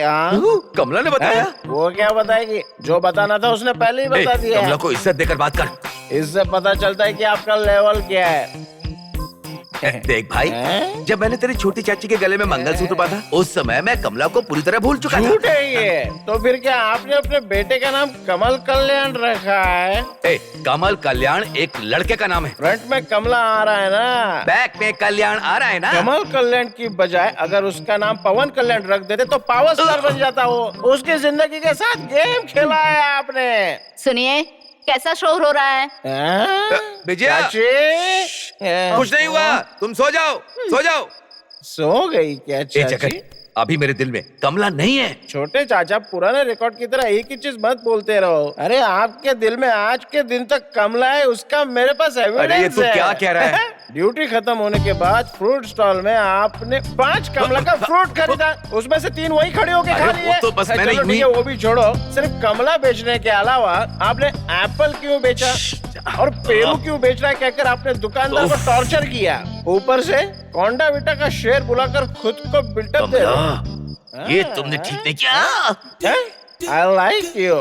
कमला ने बताया? वो क्या बताएगी? जो बताना था उसने पहले ही बता दिया। कमला को इज्जत देकर बात कर। इससे पता चलता है कि आपका लेवल क्या है। देख भाई, जब मैंने तेरी छोटी चाची के गले में मंगलसूत्र बांधा उस समय मैं कमला को पूरी तरह भूल चुका था। झूठ है ये। तो फिर क्या आपने अपने बेटे का नाम कमल कल्याण रखा है? कमल कल्याण एक लड़के का नाम है। फ्रंट में कमला आ रहा है ना, बैक में कल्याण आ रहा है ना। कमल कल्याण की बजाय अगर उसका नाम पवन कल्याण रख देते तो पावर स्टार बन जाता वो। उसकी जिंदगी के साथ गेम खेला है आपने। सुनिए, कैसा शोर हो रहा है? विजया, कुछ नहीं हुआ, तुम सो जाओ, सो जाओ। सो गई क्या चाची? अभी मेरे दिल में कमला नहीं है। छोटे चाचा, पुराने रिकॉर्ड की तरह एक ही चीज मत बोलते रहो। अरे आपके दिल में आज के दिन तक कमला है, उसका मेरे पास एविडेंस है। अरे ये तू क्या कह रहा है? ड्यूटी खत्म होने के बाद फ्रूट स्टॉल में आपने 5 कमला का फ्रूट खरीदा, उसमें से 3 वही खड़े होके खा लिए। तो बस मैंने चलो ठीक है, वो भी छोड़ो। सिर्फ कमला बेचने के अलावा आपने एप्पल क्यों बेचा और पेरू क्यों बेच रहा है कहकर आपने दुकानदार को टॉर्चर किया। ऊपर से कोंडा विटा का शेर बुलाकर खुद को बिल्टअप दे रहे। ये तुमने ठीक नहीं किया। I like you।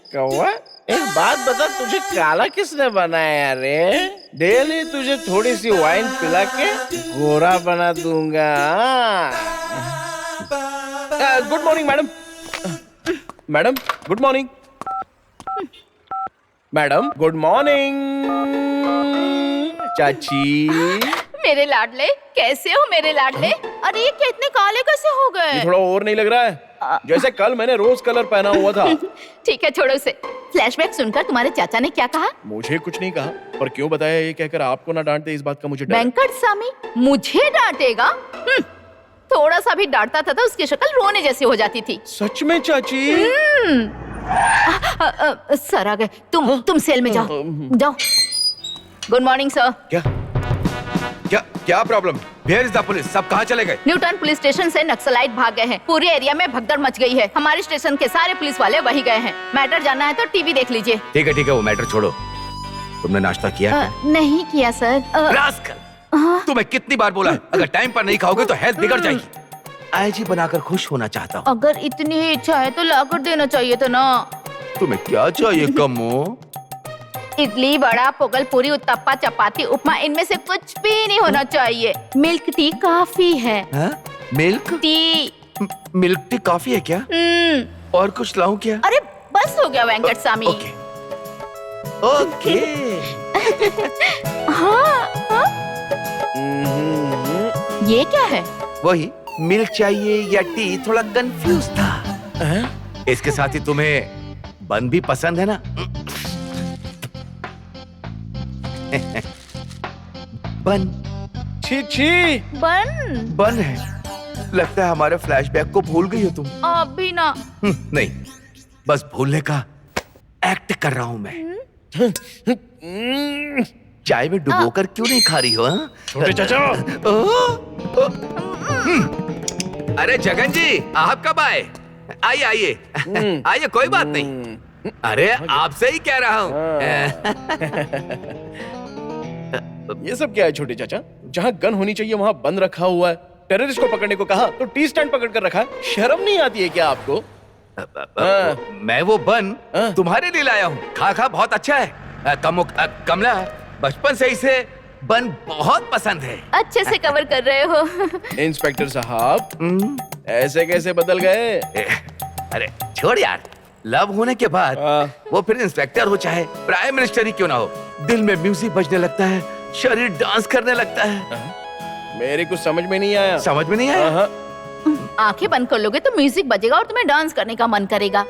कौवा, एक बात बता, तुझे काला किसने बनाया रे? डेली तुझे थोड़ी सी वाइन पिला के गोरा बना दूंगा। Good morning madam. Madam good morning. Madam good morning. चाची, मेरे लाडले, कैसे हो मेरे लाडले? अरे ये क्या इतने काले कैसे हो गए? ये थोड़ा और नहीं लग रहा है? जैसे कल मैंने रोज कलर पहना हुआ था। ठीक है, छोड़ो उसे। फ्लैशबैक सुनकर तुम्हारे चाचा ने क्या कहा? मुझे कुछ नहीं कहा, पर क्यों बताया ये कहकर आपको ना डांटते, इस बात का मुझे डर। वेंकट स्वामी मुझे डांटेगा? थोड़ा सा भी डांटता था तो उसकी शक्ल रोने जैसी हो जाती थी। सच में चाची? सर आ गए। तुम सेल में जाओ, जाओ। Good morning sir. क्या problem? Where is the police? सब कहाँ चले गए? न्यूटन पुलिस स्टेशन से नक्सलाइट भाग गए हैं। पूरे एरिया में भगदड़ मच गई है। हमारे स्टेशन के सारे पुलिस वाले वही गए हैं। मैटर जानना है तो टीवी देख लीजिए। ठीक है, वो मैटर छोड़ो। तुमने नाश्ता किया? नहीं किया सर। तुम्हें कितनी बार बोला है, अगर टाइम पर नहीं खाओगे तो हेल्थ बिगड़ जाएगी। आईजी बनाकर खुश होना चाहता हूँ। अगर इतनी ही इच्छा है तो लाकर देना चाहिए था ना। तुम्हें क्या चाहिए कम्मो? इडली, वड़ा, पोगल, पूरी, उत्तप्पा, चपाती, उपमा, इनमें से कुछ भी नहीं होना चाहिए। मिल्क टी काफी है। Milk tea? मिल्क टी काफी है क्या? और कुछ लाऊं क्या? अरे बस हो गया वेंकट स्वामी। ओके। हाँ। ये क्या है? वही मिल्क चाहिए या टी, थोड़ा कंफ्यूज था। इसके साथ ही तुम्हें बन भी पसंद है ना? बन। छी। बन है। लगता है हमारे फ्लैशबैक को भूल गई हो तुम। अभी ना। नहीं, बस भूलने का एक्ट कर रहा हूं मैं। चाय में डुबोकर क्यों नहीं खा रही हो? छोटे चाचा। अरे जगन जी, आप कब आए? आइए आइए, कोई बात नहीं। अरे आपसे ही कह रहा हूँ। ये सब क्या है छोटे चाचा? जहाँ गन होनी चाहिए वहाँ बंद रखा हुआ है। टेररिस्ट को पकड़ने को कहा तो टी स्टैंड पकड़ कर रखा है। शर्म नहीं आती है क्या आपको? मैं वो बन तुम्हारे लिए लाया हूँ। खा बहुत अच्छा है। कमला बचपन से इसे बन बहुत पसंद है। अच्छे से कवर कर रहे हो। इंस्पेक्टर साहब, ऐसे कैसे बदल गए? अरे छोड़ यार, लव होने के बाद वो फिर इंस्पेक्टर हो चाहे प्राइम मिनिस्टर ही क्यों ना हो, दिल में म्यूजिक बजने लगता है, शरीर डांस करने लगता है। मेरे कुछ समझ में नहीं आया। समझ में नहीं आया? आंखें बंद कर लोगे तो म्यूजिक बजेगा और तुम्हें डांस करने का मन करेगा।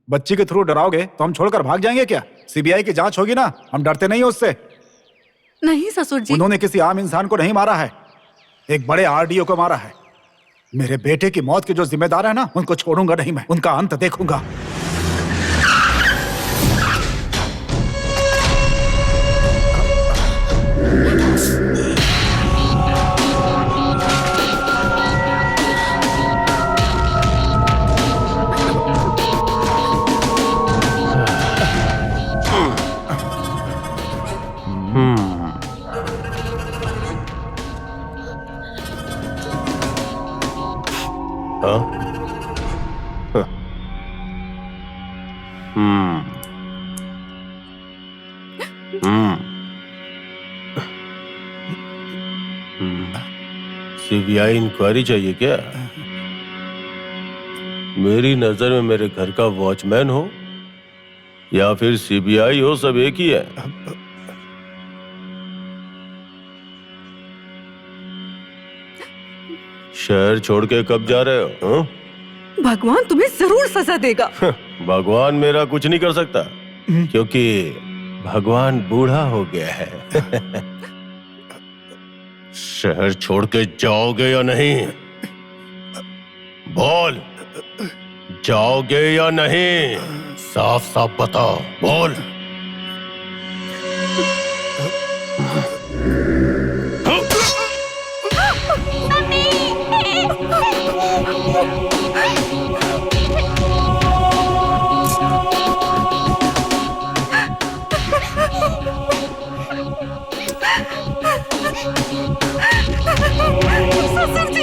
बच्ची के थ्रू डराओगे तो हम छोड़कर भाग जाएंगे क्या? सीबीआई की जांच होगी ना, हम डरते नहीं हैं उससे। नहीं ससुर जी। उन्होंने किसी आम इंसान को नहीं मारा है, एक बड़े आरडीओ को मारा है। मेरे बेटे की मौत के जो जिम्मेदार है ना, उनको छोड़ूंगा नहीं मैं, उनका अंत देखूंगा। सीबीआई इंक्वायरी चाहिए क्या? मेरी नजर में मेरे घर का वॉचमैन हो या फिर सीबीआई हो, सब एक ही है। शहर छोड़ के कब जा रहे हो? भगवान तुम्हें जरूर सजा देगा। भगवान मेरा कुछ नहीं कर सकता क्योंकि भगवान बूढ़ा हो गया है। शहर छोड़ के जाओगे या नहीं? बोल, जाओगे या नहीं? साफ साफ बताओ, बोल। ससुर जी।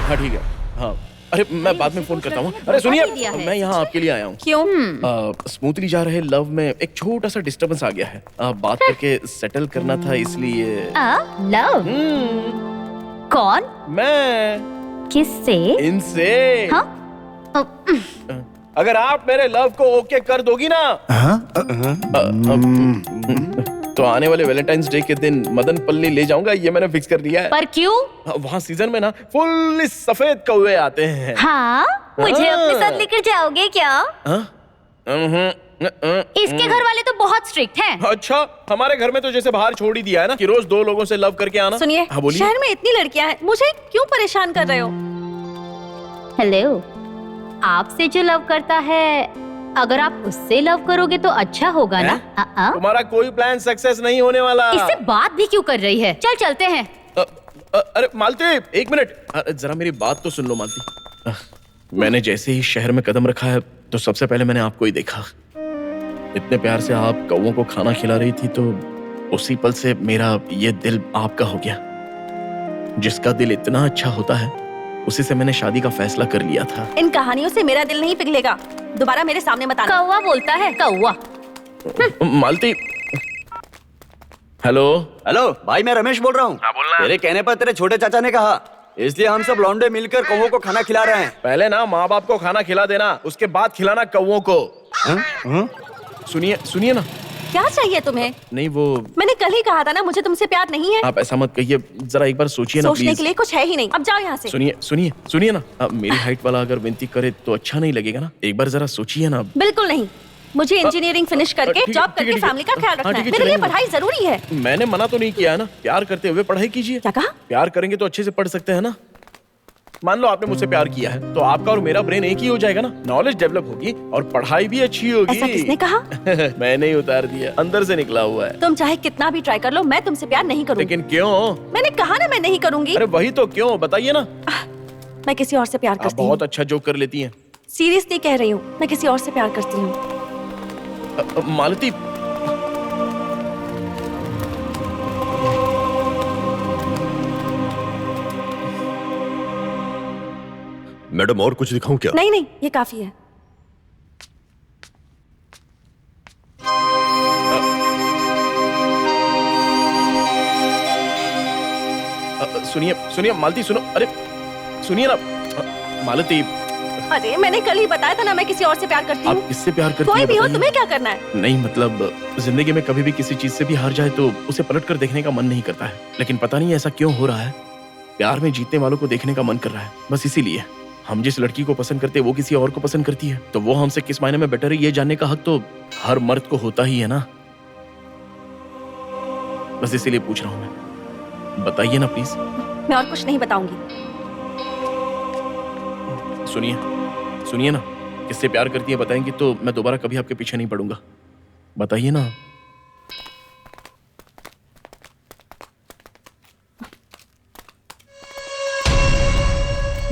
हाँ ठीक है, हाँ। अरे मैं बाद में फोन करता हूँ। अरे सुनिए, मैं यहाँ आपके लिए आया हूँ। क्यों? स्मूथली जा रहे लव में एक छोटा सा डिस्टरबेंस आ गया है। बात करके सेटल करना था, इसलिए। लव? कौन? मैं। किससे? इनसे। हाँ? अगर आप मेरे लव को ओके कर दोगी ना, तो आने वाले वैलेंटाइंस डे के दिन मदन पल्ली ले जाऊंगा, ये मैंने फिक्स कर दिया है। पर क्यों? वहाँ सीजन में ना फुल सफेद कौवे आते हैं। हाँ? मुझे अपने साथ लेकर जाओगे क्या? इसके घर वाले तो बहुत स्ट्रिक्ट हैं। अच्छा, हमारे घर में तो जैसे बाहर छोड़ ही दिया है ना कि रोज 2 लोगों से लव करके आना। सुनिए, हाँ बोलिए। शहर में इतनी लड़कियां हैं, मुझे क्यों परेशान कर रहे हो? हेलो, आपसे जो लव करता है, अगर आप उससे लव करोगे तो अच्छा होगा ना? तुम्हारा कोई प्लान सक्सेस नहीं होने वाला। इससे बात भी क्यों कर रही है? चल चलते हैं। अरे मालती, 1 मिनट, जरा मेरी बात तो सुन लो मालती। मैंने जैसे ही शहर में कदम रखा है तो सबसे पहले मैंने आपको ही देखा। इतने प्यार से आप कौवों को खाना खिला रही थी, तो उसी पल से मेरा ये दिल आपका हो गया। जिसका दिल इतना अच्छा होता है, उसी से मैंने शादी का फैसला कर लिया था। इन कहानियों से मेरा दिल नहीं पिघलेगा। दोबारा मेरे सामने मत आना। कौवा बोलता है, कौवा। मालती। हेलो हेलो भाई, मैं रमेश बोल रहा हूँ। तेरे कहने पर तेरे छोटे चाचा ने कहा, इसलिए हम सब लौंडे मिलकर कौवों को खाना खिला रहे हैं। पहले ना माँ बाप को खाना खिला देना, उसके बाद खिलाना कौवों को। सुनिए ना। क्या चाहिए तुम्हें? नहीं वो, मैंने कल ही कहा था ना, मुझे तुमसे प्यार नहीं है। आप ऐसा मत कहिए, जरा एक बार सोचिए ना सोचने प्लीज। के लिए कुछ है ही नहीं, अब जाओ यहाँ से। सुनिए ना। मेरी हाइट वाला अगर विनती करे तो अच्छा नहीं लगेगा ना? एक बार जरा सोचिए ना। बिल्कुल नहीं, मुझे इंजीनियरिंग फिनिश करके जॉब करके फैमिली का ख्याल रखना है। मेरे लिए पढ़ाई जरूरी है। मैंने मना तो नहीं किया है ना, प्यार करते हुए पढ़ाई कीजिए। क्या कहा? प्यार करेंगे तो अच्छे से पढ़ सकते हैं ना। मान लो आपने मुझसे प्यार किया है, तो आपका और मेरा ब्रेन एक ही हो जाएगा ना, नॉलेज डेवलप होगी और पढ़ाई भी अच्छी होगी। ऐसा किसने कहा? मैंने ही उतार दिया, अंदर से निकला हुआ है। तुम चाहे कितना भी ट्राई कर लो, मैं तुमसे प्यार नहीं करूंगी। लेकिन क्यों? मैंने कहा ना मैं नहीं करूंगी। अरे वही तो, क्यों बताइए ना। मैं किसी और से प्यार करती हूँ। बहुत अच्छा जोक कर लेती हैं। सीरियसली कह रही हूँ, मैं किसी और से प्यार करती हूँ। मालती, मैडम और कुछ दिखाऊं क्या? नहीं नहीं, ये काफी है। सुनिए मालती, सुनो। अरे सुनिए ना मालती। अरे मैंने कल ही बताया था ना, मैं किसी और से प्यार करती हूँ। आप किससे प्यार करती कोई हैं भी हो, बताइए? तुम्हें क्या करना है? नहीं मतलब, जिंदगी में कभी भी किसी चीज से भी हार जाए तो उसे पलट कर देखने का मन नहीं करता है। लेकिन पता नहीं ऐसा क्यों हो रहा है, प्यार में जीतने वालों को देखने का मन कर रहा है। बस इसीलिए हम जिस लड़की को पसंद करते हैं वो किसी और को पसंद करती है, तो वो हमसे किस मायने में बेटर है ये जानने का हक तो हर मर्द को होता ही है ना। बस इसीलिए पूछ रहा हूं मैं, बताइए ना प्लीज। मैं और कुछ नहीं बताऊंगी। सुनिए ना, किससे प्यार करती है बताएंगी तो मैं दोबारा कभी आपके पीछे नहीं पड़ूंगा। बताइए ना।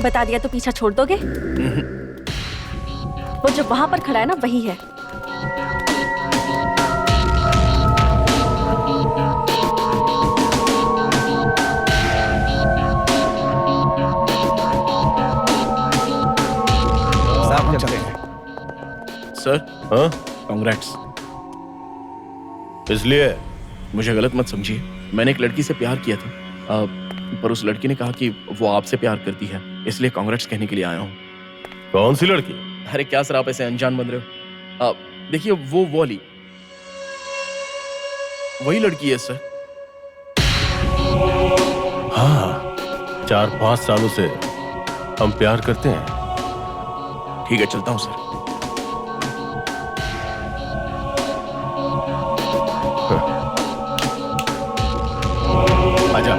बता दिया तो पीछा छोड़ दोगे? वो जो वहां पर खड़ा है ना, वही है। हाँ? कांग्रेट्स। इसलिए मुझे गलत मत समझिए, मैंने एक लड़की से प्यार किया था, पर उस लड़की ने कहा कि वो आपसे प्यार करती है, इसलिए कांग्रेट्स कहने के लिए आया हूँ। कौन सी लड़की? अरे क्या सर, आप ऐसे अनजान बन रहे हो? देखिए वो वाली, वही लड़की है सर। हाँ, 4-5 सालों से हम प्यार करते हैं। ठीक है, चलता हूँ सर। आजा।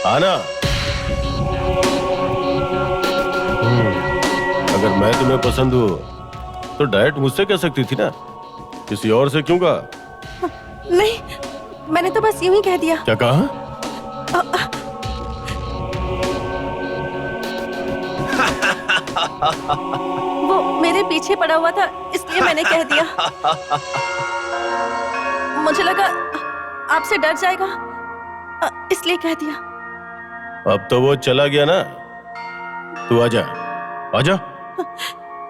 आना। अगर मैं तुम्हें पसंद हूँ तो डायरेक्ट मुझसे कह सकती थी ना, किसी और से क्यों कहा? नहीं, मैंने तो बस यूं ही कह दिया। क्या कहा? वो मेरे पीछे पड़ा हुआ था, इसलिए मैंने कह दिया। मुझे लगा आपसे डर जाएगा, इसलिए कह दिया। अब तो वो चला गया ना, तू आजा। आजा।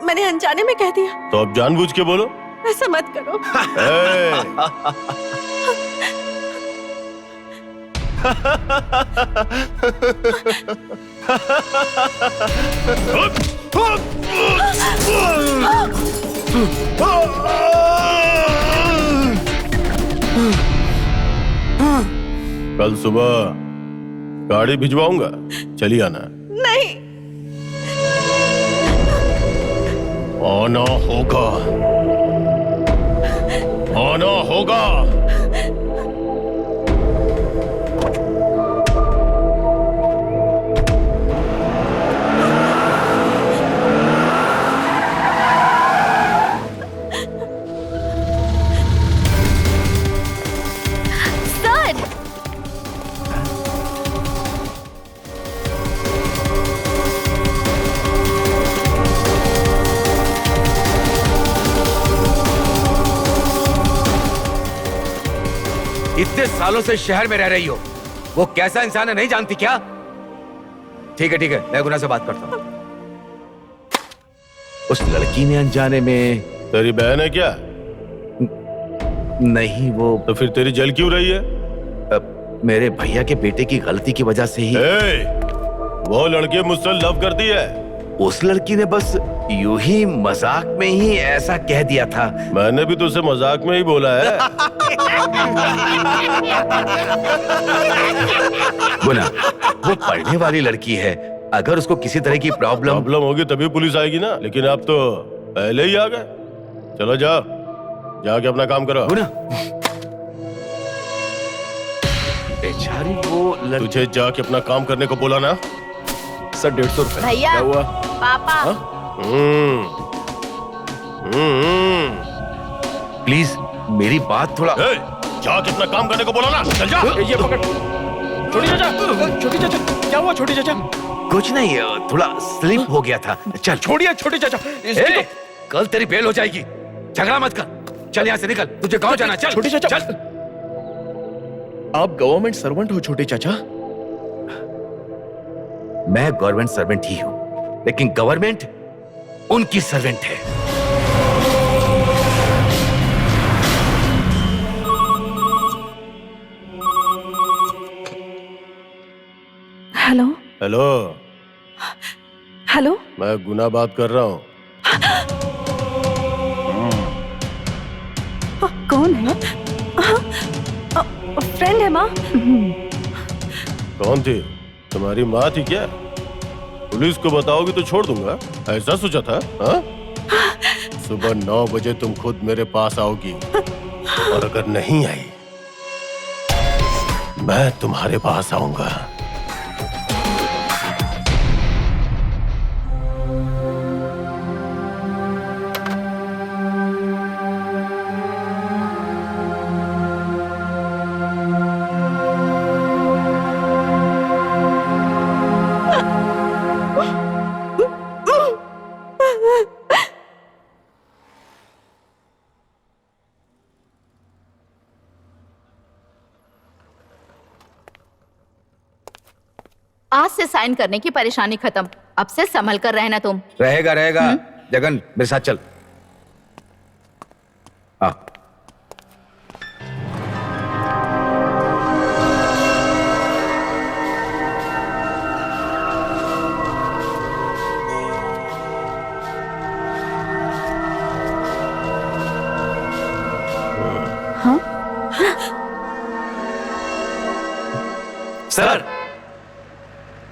मैंने अनजाने में कह दिया। तो अब जानबूझ के बोलो। ऐसा मत करो। कल सुबह गाड़ी भिजवाऊंगा, चली आना। नहीं। आना होगा, आना होगा। इतने सालों से शहर में रह रही हो, वो कैसा इंसान है नहीं जानती क्या? ठीक है, मैं गुना से बात करता हूँ। उस लड़की ने अनजाने में। तेरी बहन है क्या? नहीं, वो तो फिर तेरी जल क्यों रही है? मेरे भैया के बेटे की गलती की वजह से ही। वो लड़की मुझसे लव करती है। उस लड़की ने बस यूं ही मजाक में ही ऐसा कह दिया था। मैंने भी तो उसे मजाक में ही बोला है। गुना, वो पढ़ने वाली लड़की है, अगर उसको किसी तरह की प्रॉब्लम होगी तभी पुलिस आएगी ना, लेकिन आप तो पहले ही आ गए। चलो जाओ, जाके अपना काम करो। गुना, बेचारी वो तुझे जाके अपना काम करने को बोला ना। सर 150 रुपए। भैया। क्या हुआ? पापा। प्लीज मेरी बात थोड़ा। जाके अपना काम करने को बोला ना, चल जा। ये पकड़। छोटी चाचा, छोटी चाचा, क्या हुआ छोटी चाचा? कुछ नहीं, थोड़ा स्लिप हो गया था। चल छोड़िए छोटी चाचा। कल तेरी बेल हो जाएगी, झगड़ा मत कर। चल यहाँ से निकल, तुझे गाँव जाना। चल छोटी चाचा, चल। आप गवर्नमेंट सर्वेंट हो छोटे चाचा? मैं गवर्नमेंट सर्वेंट ही हूं, लेकिन गवर्नमेंट उनकी सर्वेंट है। हेलो। हेलो। हेलो। मैं गुना बात कर रहा हूँ। कौन है? फ्रेंड है माँ। कौन थी? तुम्हारी माँ थी क्या? पुलिस को बताओगी तो छोड़ दूंगा, ऐसा सोचा था? हाँ? सुबह 9 बजे तुम खुद मेरे पास आओगी, और अगर नहीं आई मैं तुम्हारे पास आऊंगा। आज से साइन करने की परेशानी खत्म। अब से संभल कर रहना तुम। रहेगा रहेगा। जगन मेरे साथ चल। हाँ। सर,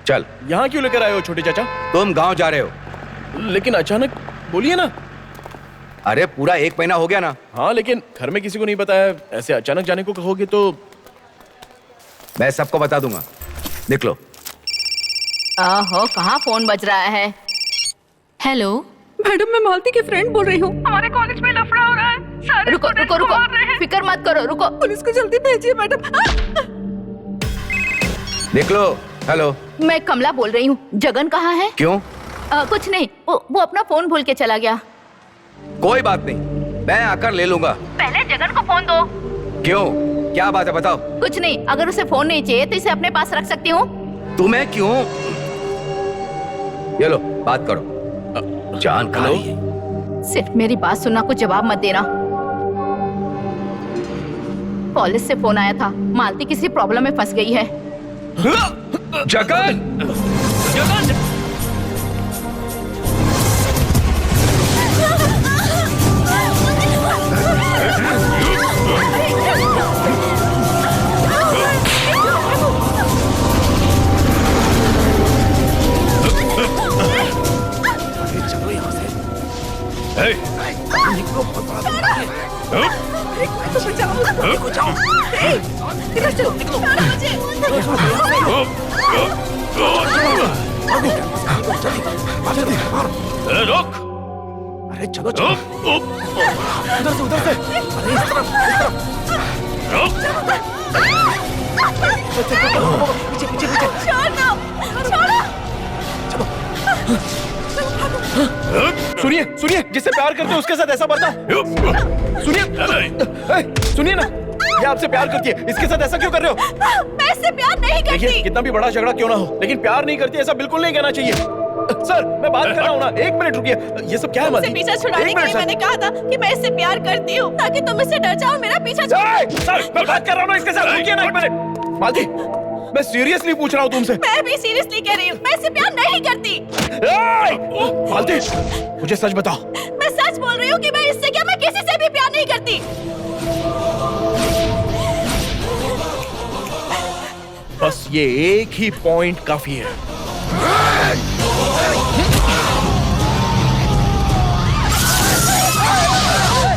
चल। यहाँ क्यों लेकर आए हो छोटे चाचा? तुम गांव जा रहे हो? लेकिन अचानक, बोलिए ना। अरे पूरा 1 महीना हो गया ना। हाँ, लेकिन घर में किसी को नहीं बताया। ऐसे अचानक जाने को कहोगे तो? मैं सबको बता दूंगा। निकलो। आहो, कहाँ फोन बज रहा है? हेलो मैडम, मैं मालती की फ्रेंड बोल रही हूँ। हमारे कॉलेज में लफड़ा हो रहा है। सारे रुको रुको रुको, फिक्र मत करो, रुको। पुलिस को जल्दी भेजिए मैडम। निकलो। हेलो, मैं कमला बोल रही हूँ। जगन कहाँ है? क्यों? कुछ नहीं, वो अपना फोन भूल के चला गया। कोई बात नहीं, मैं आकर ले लूंगा। पहले जगन को फोन दो। क्यों? क्या बात है बताओ। कुछ नहीं, अगर उसे फोन नहीं चाहिए तो इसे अपने पास रख सकती हूँ। तुम्हें क्यों? ये लो, बात करो। जानकारी है। सिर्फ मेरी बात सुनना, कुछ जवाब मत देना। कॉलेज से फोन आया था, मालती किसी प्रॉब्लम में फंस गई है। जगन! जगन! रुक! अरे चलो चलो। उधर से अरे इस तरफ पीछे पीछे पीछे। छोड़ो! सुनिए सुनिए, जिससे प्यार करते हो उसके साथ ऐसा बर्ताव। सुनिए ना, ये आपसे प्यार करती है, इसके साथ ऐसा क्यों कर रहे हो? मैं इससे प्यार नहीं करती। देखिए, कितना भी बड़ा झगड़ा क्यों ना हो, लेकिन प्यार नहीं करती ऐसा बिल्कुल नहीं कहना चाहिए। सर, मैं बात कर रहा हूँ ना, 1 मिनट रुकिए। ये सब क्या है? तुमसे पीछा छुड़ाने के लिए मैंने कहा था कि मैं इससे प्यार करती हूँ, ताकि तुम इससे डर जाओ, मेरा पीछा सर, मैं बात कर रहा हूँ ना इसके साथ, रुकिए ना 1 मिनट। मालती, मैं सीरियसली पूछ रहा हूँ तुमसे। मैं भी सीरियसली कह रही हूँ, मैं इससे प्यार नहीं करती। मालती, मुझे सच बताओ। मैं सच बोल रही हूँ कि मैं इससे क्या, मैं किसी से भी प्यार नहीं करती। बस ये एक ही पॉइंट काफी है।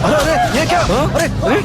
अरे ये क्या? अरे अरे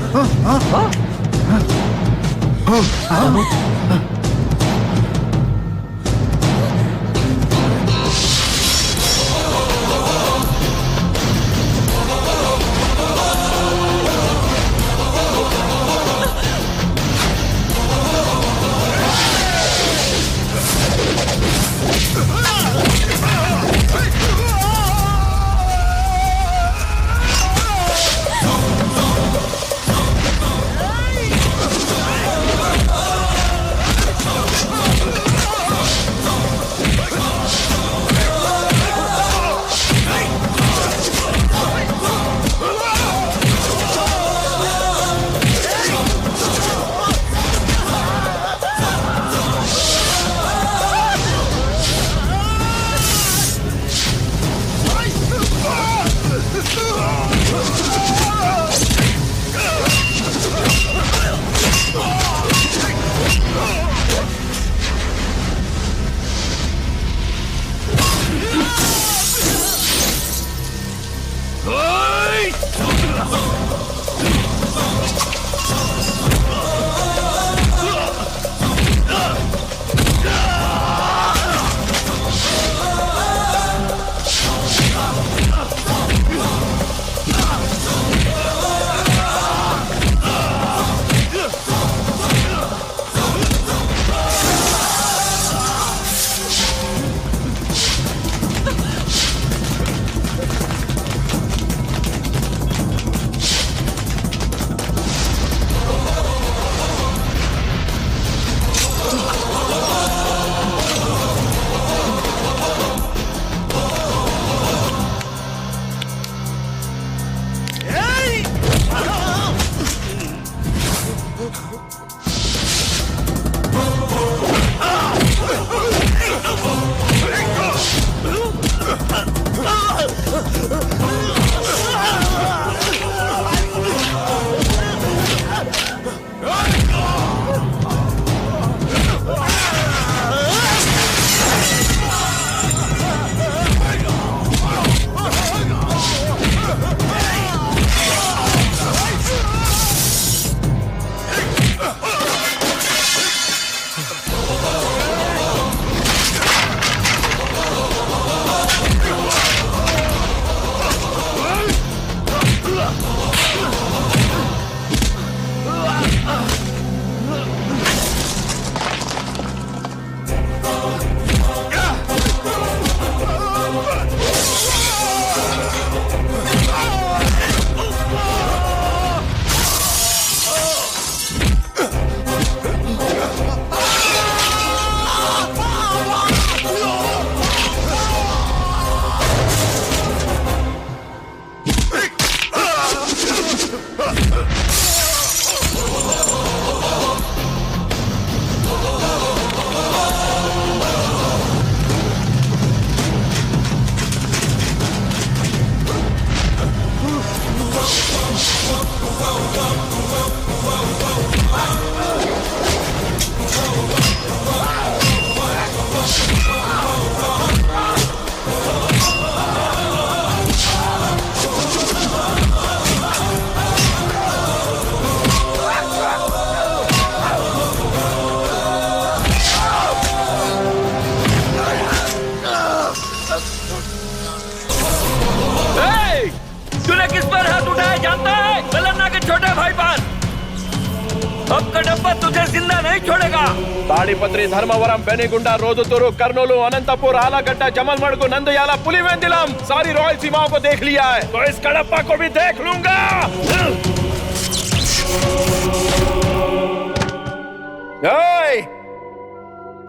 कटप्पा तुझे जिंदा नहीं छोड़ेगा। ताड़ीपत्री धर्मवरम बेनीगुंडा रोदुतुरु कर्नूलु अनंतपुर आलागड्डा जमलमड़गु नंदयाला पुलिवेंदिलम सारी रॉयल सीमाओं को देख लिया है, तो इस कडप्पा को भी देख लूंगा।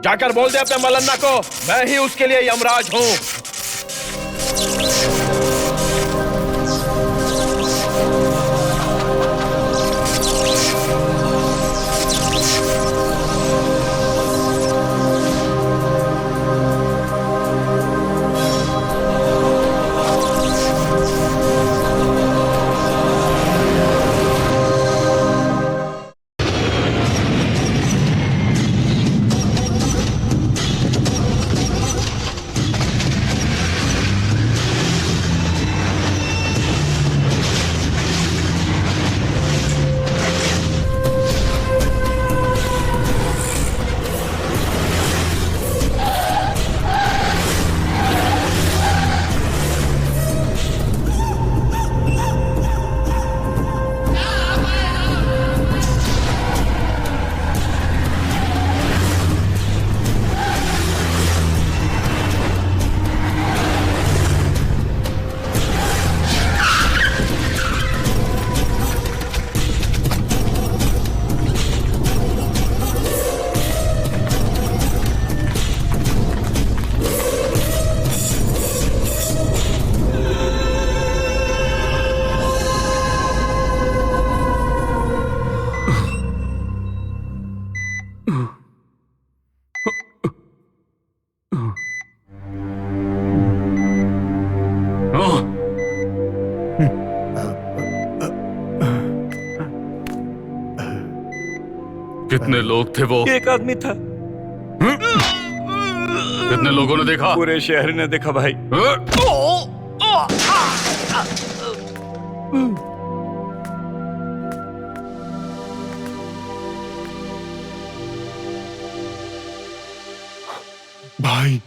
जाकर बोल दे अपने मलन्ना को मैं ही उसके लिए यमराज हूँ। कितने लोग थे वो? एक आदमी था। कितने लोगों ने देखा? पूरे शहर ने देखा भाई। भाई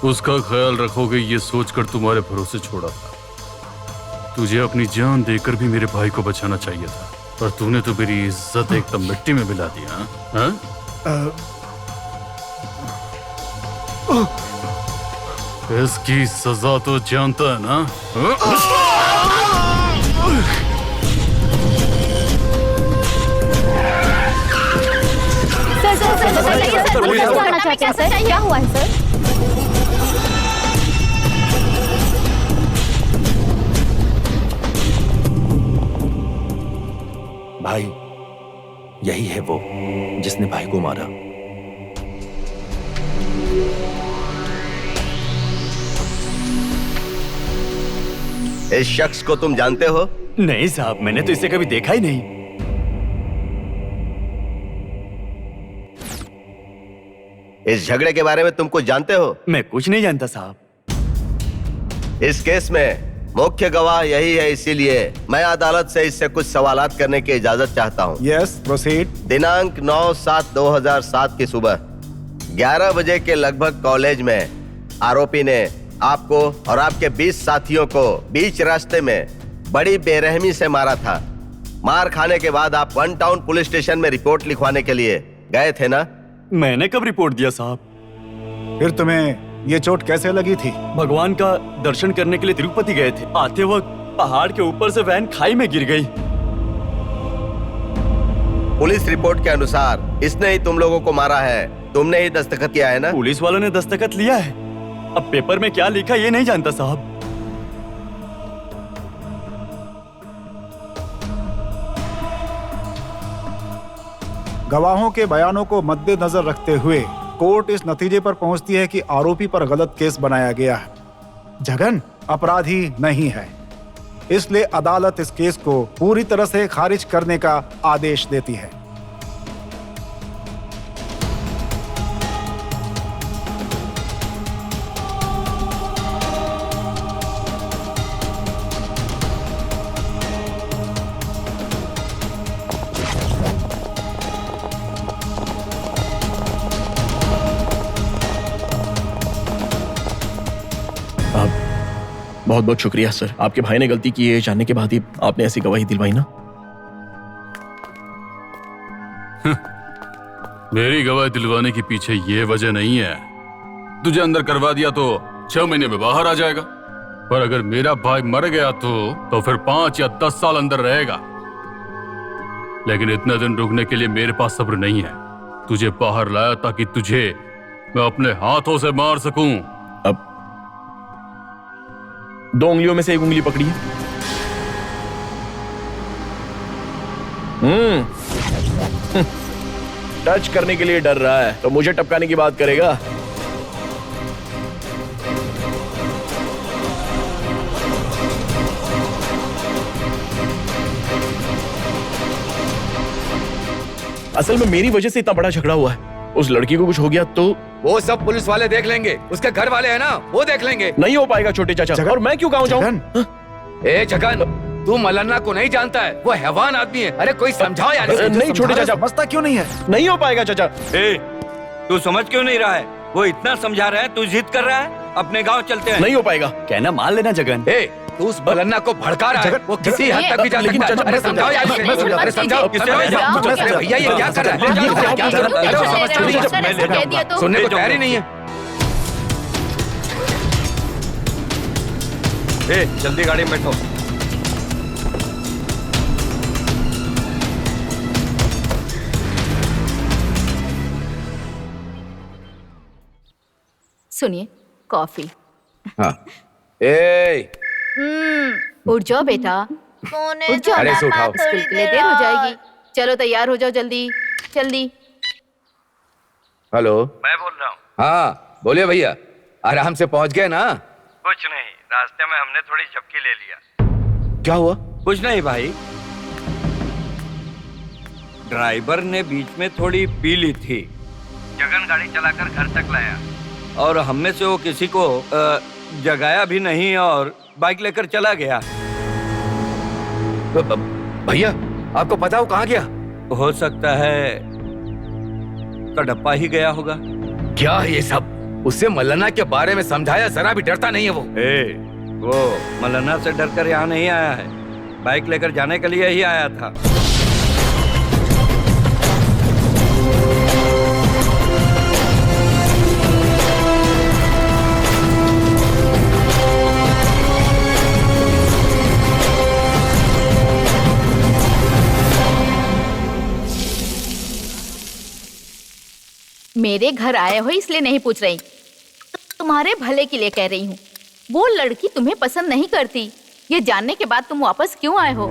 उसका ख्याल रखोगे ये सोचकर तुम्हारे भरोसे छोड़ा था। तुझे अपनी जान देकर भी मेरे भाई को बचाना चाहिए था, पर तूने तो मेरी इज्जत एकदम मिट्टी में मिला दिया। हाँ? इसकी सजा तो जानता है ना? सर क्या हुआ है सर? भाई यही है वो जिसने भाई को मारा। इस शख्स को तुम जानते हो? नहीं साहब, मैंने तो इसे कभी देखा ही नहीं। इस झगड़े के बारे में तुम कुछ जानते हो? मैं कुछ नहीं जानता साहब। इस केस में मुख्य गवाह यही है, इसीलिए मैं अदालत से इससे कुछ सवालात करने की इजाजत चाहता हूँ। Yes, proceed. दिनांक 9/7/2007 की सुबह 11 बजे के लगभग कॉलेज में आरोपी ने आपको और आपके 20 साथियों को बीच रास्ते में बड़ी बेरहमी से मारा था। मार खाने के बाद आप वन टाउन पुलिस स्टेशन में रिपोर्ट लिखवाने के लिए गए थे ना? मैंने कब रिपोर्ट दिया साहब? फिर तुम्हें ये चोट कैसे लगी थी? भगवान का दर्शन करने के लिए तिरुपति गए थे। आते वक्त पहाड़ के ऊपर से वैन खाई में गिर गई। पुलिस रिपोर्ट के अनुसार इसने ही तुम लोगों को मारा है। तुमने ही दस्तखत किया है ना? पुलिस वालों ने दस्तखत लिया है। अब पेपर में क्या लिखा ये नहीं जानता साहब। गवाहों के बयानों को मद्देनजर रखते हुए कोर्ट इस नतीजे पर पहुंचती है कि आरोपी पर गलत केस बनाया गया है। जगन अपराधी नहीं है, इसलिए अदालत इस केस को पूरी तरह से खारिज करने का आदेश देती है। बहुत बहुत शुक्रिया सर, आपके भाई ने गलती की है जानने के बाद ही आपने ऐसी गवाही दिलवाई ना। मेरी गवाही दिलवाने के पीछे ये वजह नहीं है। तुझे अंदर करवा दिया तो 6 महीने में बाहर आ जाएगा, पर अगर मेरा भाई मर गया तो फिर 5 या 10 साल अंदर रहेगा। लेकिन इतने दिन रुकने के लिए मेरे पास सब्र नहीं है। तुझे बाहर लाया ताकि तुझे मैं अपने हाथों से मार सकूं। अब 2 उंगलियों में से 1 उंगली पकड़ी है। टच करने के लिए डर रहा है तो मुझे टपकाने की बात करेगा। असल में मेरी वजह से इतना बड़ा झगड़ा हुआ है। उस लड़की को कुछ हो गया तो वो सब पुलिस वाले देख लेंगे, उसके घर वाले हैं ना, वो देख लेंगे। नहीं हो पाएगा छोटे चाचा। और मैं क्यों गाँव जाऊं? ए जगन, तू मल्लन्ना को नहीं जानता है, वो हैवान आदमी है। अरे कोई समझाओ यार। नहीं छोटे चाचा, समझता क्यों नहीं है? नहीं हो पाएगा चाचा। तू समझ क्यों नहीं रहा है? वो इतना समझा रहा है, तू जिद कर रहा है। अपने गांव चलते हैं। नहीं हो पाएगा। कहना मान लेना जगन। तू उस मल्लन्ना को भड़का रहा है, वो किसी हद तक भी जा सकता है। अरे समझाओ यार, अरे समझाओ। भैया ये क्या कर रहा है? सुनने को तैयार ही नहीं है। जल्दी गाड़ी में बैठो। सुनिए, कॉफी। हाँ। ए उठ जाओ बेटा, उठ जाओ। अरे इसे उठाओ। स्कूल के लिए देर हो जाएगी। चलो तैयार हो जाओ जल्दी जल्दी। हेलो, मैं बोल रहा हूँ। हाँ बोलिए भैया, आराम से पहुंच गए ना? कुछ नहीं, रास्ते में हमने थोड़ी झपकी ले लिया। क्या हुआ? कुछ नहीं भाई, ड्राइवर ने बीच में थोड़ी पी ली थी। जगन गाड़ी चलाकर घर तक लाया और हम में से वो किसी को जगाया भी नहीं और बाइक लेकर चला गया। भैया आपको पता वो कहाँ गया? हो सकता है कडप्पा ही गया होगा। क्या है ये सब? उससे मल्लन्ना के बारे में समझाया, जरा भी डरता नहीं है वो। वो मल्लन्ना से डरकर यहाँ नहीं आया है, बाइक लेकर जाने के लिए ही आया था। मेरे घर आए हो इसलिए नहीं पूछ रही, तुम्हारे भले के लिए कह रही हूँ। वो लड़की तुम्हें पसंद नहीं करती, ये जानने के बाद तुम वापस क्यों आए हो?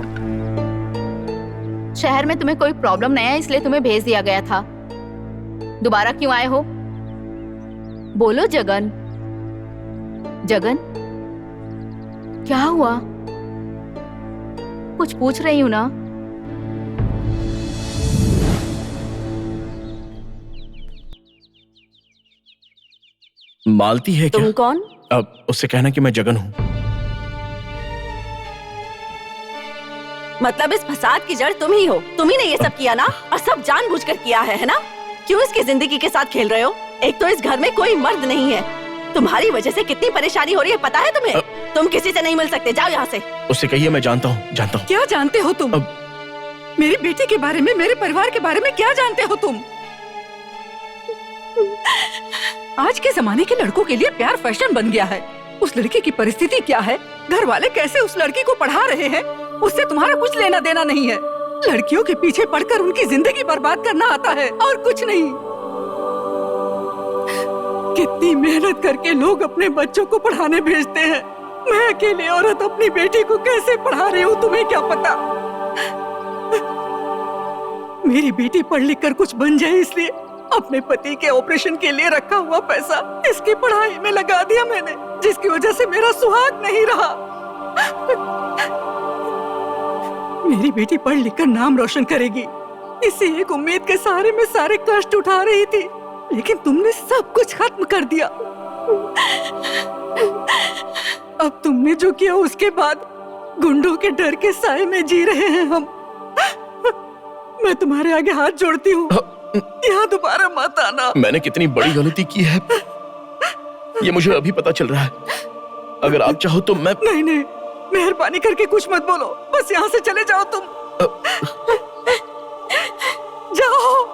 शहर में तुम्हें कोई प्रॉब्लम नहीं है इसलिए तुम्हें भेज दिया गया था। दोबारा क्यों आए हो? बोलो जगन। जगन, क्या हुआ? कुछ पूछ रही हूँ ना। मालती है क्या? तुम कौन? अब उससे कहना कि मैं जगन हूँ। मतलब इस फसाद की जड़ तुम ही हो। तुम ही ने ये सब किया ना, और सब जानबूझकर किया है ना? क्यों इसकी जिंदगी के साथ खेल रहे हो? एक तो इस घर में कोई मर्द नहीं है, तुम्हारी वजह से कितनी परेशानी हो रही है पता है तुम्हें? तुम किसी से नहीं मिल सकते, जाओ यहाँ से। उससे कहिए मैं जानता हूँ, जानता हूँ। क्या जानते हो तुम? मेरी बेटी के बारे में, मेरे परिवार के बारे में क्या जानते हो तुम? आज के जमाने के लड़कों के लिए प्यार फैशन बन गया है। उस लड़की की परिस्थिति क्या है, घर वाले कैसे उस लड़की को पढ़ा रहे हैं, उससे तुम्हारा कुछ लेना देना नहीं है। लड़कियों के पीछे पड़कर उनकी जिंदगी बर्बाद करना आता है और कुछ नहीं। कितनी मेहनत करके लोग अपने बच्चों को पढ़ाने भेजते हैं। मैं अकेली औरत अपनी बेटी को कैसे पढ़ा रही हूँ, तुम्हें क्या पता? मेरी बेटी पढ़ लिख कर कुछ बन जाए इसलिए अपने पति के ऑपरेशन के लिए रखा हुआ पैसा इसकी पढ़ाई में लगा दिया मैंने, जिसकी वजह से मेरा सुहाग नहीं रहा। मेरी बेटी पढ़ लिख कर नाम रोशन करेगी, इसी एक उम्मीद के सहारे मैं सारे कष्ट उठा रही थी, लेकिन तुमने सब कुछ खत्म कर दिया। अब तुमने जो किया उसके बाद गुंडों के डर के साए में जी रहे हैं हम। मैं तुम्हारे आगे हाथ जोड़ती हूँ, यहाँ दोबारा मत आना। मैंने कितनी बड़ी गलती की है ये मुझे अभी पता चल रहा है। अगर आप चाहो तो मैं... नहीं नहीं, मेहरबानी करके कुछ मत बोलो, बस यहाँ से चले जाओ तुम। जाओ।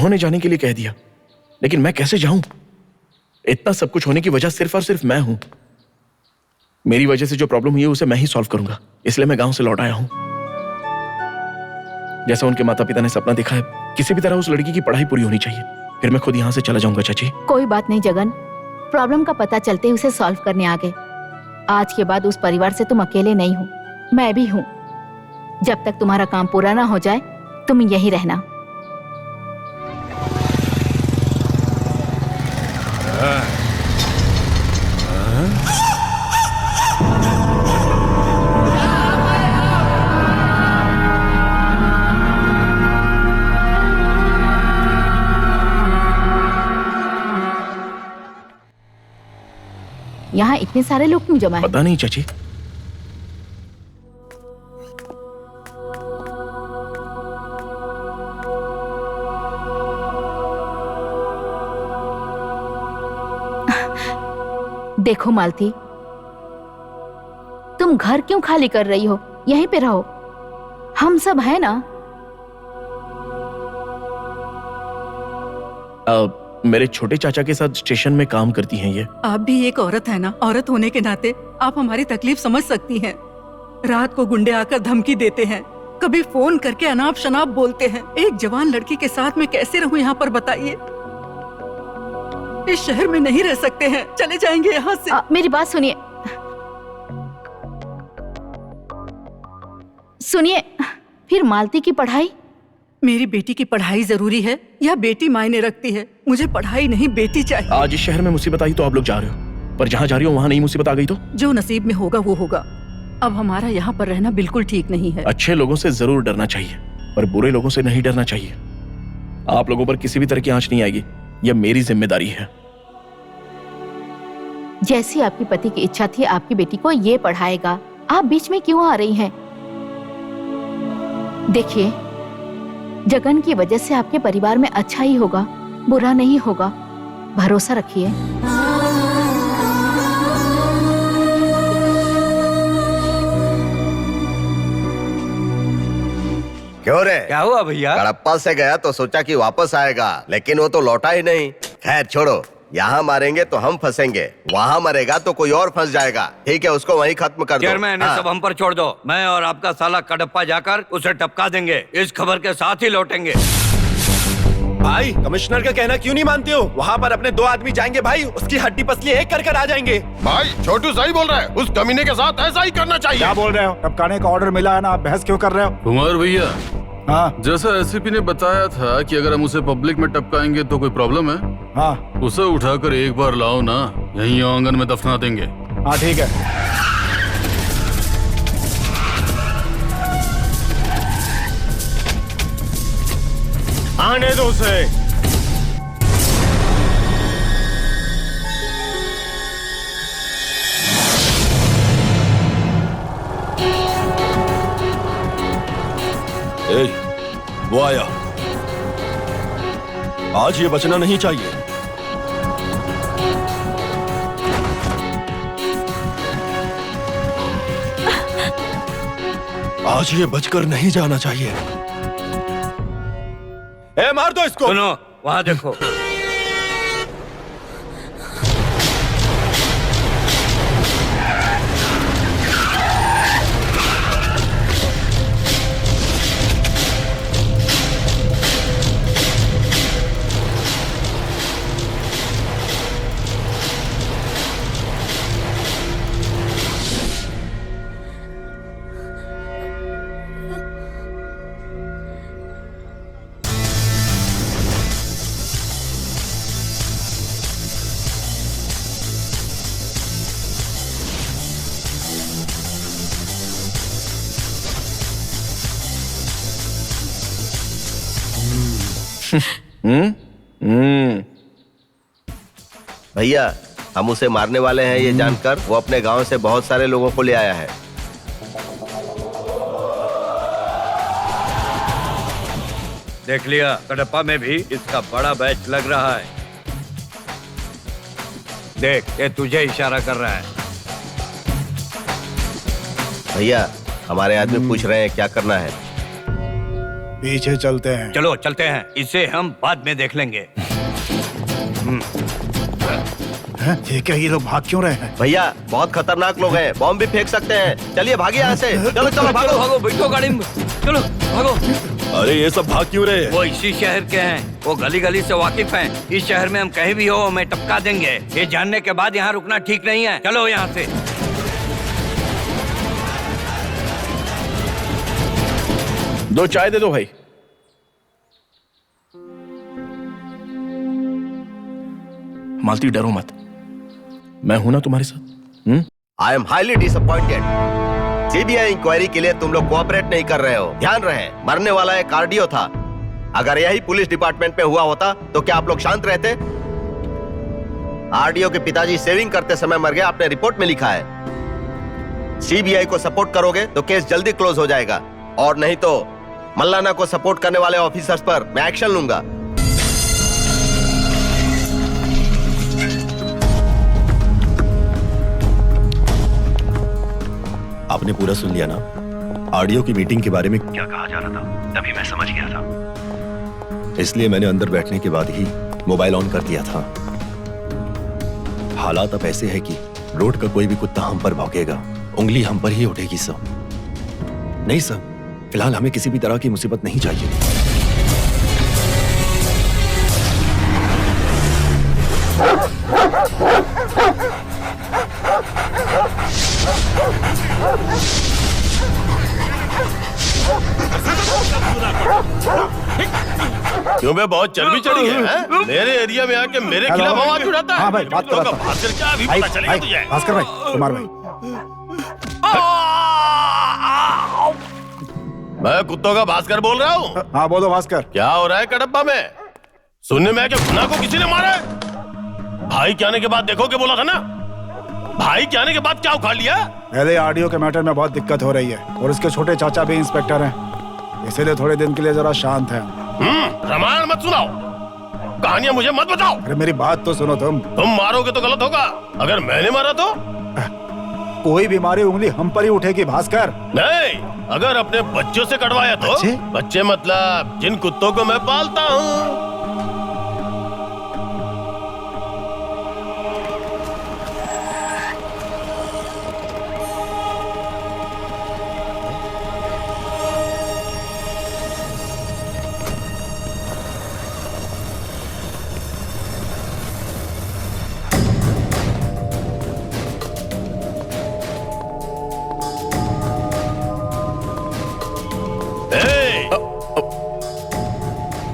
उन्होंने जाने के लिए कह दिया, लेकिन मैं कैसे जाऊं? इतना सब कुछ होने की वजह सिर्फ और सिर्फ मैं हूं। मेरी वजह से जो प्रॉब्लम हुई है उसे मैं ही सॉल्व करूंगा, इसलिए मैं गांव से लौट आया हूं। जैसा उनके माता पिता ने सपना देखा है, किसी भी तरह उस लड़की की पढ़ाई पूरी होनी चाहिए, फिर मैं खुद यहाँ से चला जाऊंगा। चाची कोई बात नहीं जगन, प्रॉब्लम का पता चलते ही उसे सॉल्व करने आ गए। आज के बाद उस परिवार से तुम अकेले नहीं हो, मैं भी हूँ। जब तक तुम्हारा काम पूरा ना हो जाए तुम यहीं रहना। यहाँ इतने सारे लोग क्यों जमा हैं? पता नहीं चाची। देखो मालती, तुम घर क्यों खाली कर रही हो? यहीं पे रहो, हम सब है ना। मेरे छोटे चाचा के साथ स्टेशन में काम करती हैं ये। आप भी एक औरत है ना, औरत होने के नाते आप हमारी तकलीफ समझ सकती हैं। रात को गुंडे आकर धमकी देते हैं, कभी फोन करके अनाप शनाप बोलते हैं। एक जवान लड़की के साथ मैं कैसे रहूं यहाँ पर, बताइए। इस शहर में नहीं रह सकते हैं, चले जाएंगे यहाँ से। मेरी बात सुनिए, सुनिए। फिर मालती की पढ़ाई? मेरी बेटी की पढ़ाई जरूरी है या बेटी मायने रखती है? मुझे पढ़ाई नहीं, बेटी चाहिए। आज इस शहर में मुसीबत आई तो आप लोग जा रहे हो, पर जहाँ जा रही हो वहाँ नहीं मुसीबत आ गई तो? जो नसीब में होगा वो होगा। अब हमारा यहाँ पर रहना बिल्कुल ठीक नहीं है। अच्छे लोगों से जरूर डरना चाहिए, पर बुरे लोगों से नहीं डरना चाहिए। आप लोगों पर किसी भी तरह की आंच नहीं आएगी, यह मेरी जिम्मेदारी है। जैसी आपकी पति की इच्छा थी आपकी बेटी को ये पढ़ाएगा, आप बीच में क्यों आ रही हैं? देखिए, जगन की वजह से आपके परिवार में अच्छा ही होगा, बुरा नहीं होगा, भरोसा रखिए। क्यों रे? क्या हुआ भैया? कडप्पा से गया तो सोचा कि वापस आएगा, लेकिन वो तो लौटा ही नहीं। खैर छोड़ो, यहाँ मारेंगे तो हम फंसेंगे, वहाँ मरेगा तो कोई और फंस जाएगा। ठीक है, उसको वहीं खत्म कर दो। चेयरमैन, ये सब हम पर छोड़ दो। मैं और आपका साला कडप्पा जाकर उसे टपका देंगे, इस खबर के साथ ही लौटेंगे। भाई, कमिश्नर का कहना क्यों नहीं मानते हो? वहाँ पर अपने 2 आदमी जाएंगे भाई, उसकी हड्डी पसली एक कर आ जाएंगे। भाई छोटू सही बोल रहा है, उस कमीने के साथ ऐसा ही करना चाहिए। क्या बोल रहे हो? टपकाने का ऑर्डर मिला है ना, आप बहस क्यों कर रहे हो? कुमार भैया, हाँ, जैसा एसपी ने बताया था कि अगर हम उसे पब्लिक में टपकाएंगे तो कोई प्रॉब्लम है? हाँ, उसे उठाकर एक बार लाओ ना, यहीं आंगन में दफना देंगे। हाँ ठीक है। आने दो उसे। वो आया। आज ये बचना नहीं चाहिए। आज ये बचकर नहीं जाना चाहिए। मार दो इसको। सुनो, वहां देखो। भैया, हम उसे मारने वाले हैं ये जानकर वो अपने गांव से बहुत सारे लोगों को ले आया है। देख लिया, कडप्पा में भी इसका बड़ा बैच लग रहा है। देख, ये तुझे इशारा कर रहा है। भैया, हमारे आदमी पूछ रहे हैं क्या करना है। पीछे चलते हैं। चलो चलते हैं, इसे हम बाद में देख लेंगे। ये क्या, ये लोग भाग क्यों रहे हैं? भैया बहुत खतरनाक लोग हैं, बॉम्ब भी फेंक सकते हैं। चलिए भागिए यहाँ से। चलो चलो भागो भागो, बैठो गाड़ी में, चलो भागो। अरे ये सब भाग क्यों रहे हैं? वो इसी शहर के हैं, वो गली गली से वाकिफ हैं। इस शहर में हम कहीं भी हो हमें टपका देंगे। ये जानने के बाद यहाँ रुकना ठीक नहीं है। चलो यहाँ से। दो चाय दे दो भाई। मालती डरो मत, मैं हूं ना तुम्हारे साथ। I am highly disappointed. CBI inquiry के लिए तुम लोग कोऑपरेट नहीं कर रहे हो। ध्यान रहे, मरने वाला एक कार्डियो था। अगर यही पुलिस डिपार्टमेंट में हुआ होता तो क्या आप लोग शांत रहते? आरडीओ के पिताजी सेविंग करते समय मर गए, आपने रिपोर्ट में लिखा है। सीबीआई को सपोर्ट करोगे तो केस जल्दी क्लोज हो जाएगा, और नहीं तो मल्लाना को सपोर्ट करने वाले ऑफिसर्स पर मैं एक्शन लूंगा। आपने पूरा सुन लिया ना? आरडीओ की मीटिंग के बारे में क्या कहा जा रहा था, तभी मैं समझ गया था। इसलिए मैंने अंदर बैठने के बाद ही मोबाइल ऑन कर दिया था। हालात अब ऐसे है कि रोड का कोई भी कुत्ता हम पर भौंकेगा, उंगली हम पर ही उठेगी। सब नहीं सर, फिलहाल हमें किसी भी तरह की मुसीबत नहीं चाहिए। क्यों बे, बहुत चर्बी चढ़ी है? मेरे एरिया में आके मेरे खिलाफ आवाज उठाता है। हाँ भाई, बात कर रहा था। भास्कर क्या अभी पता चलेगा तुझे? भास्कर भाई, कुमार भाई। मैं कुत्तों का भास्कर बोल रहा हूँ। हाँ बोलो भास्कर। क्या हो रहा है कडप्पा में? सुनने में आया कि गुना को किसी ने मारा है। भाई के आने के बाद देखो के बोला था ना। भाई के आने के बाद क्या उखाड़ लिया? पहले आरडीओ के मैटर में बहुत दिक्कत हो रही है, और उसके छोटे चाचा भी इंस्पेक्टर हैं, इसीलिए थोड़े दिन के लिए जरा शांत है। रामायण मत सुनाओ, कहानियां मुझे मत बताओ। अरे मेरी बात तो सुनो। तुम मारोगे तो गलत होगा, अगर मैंने मारा तो? कोई बीमारी उंगली हम पर ही उठेगी भास्कर। नहीं, अगर अपने बच्चों से कटवाया तो? बच्चे मतलब जिन कुत्तों को मैं पालता हूँ।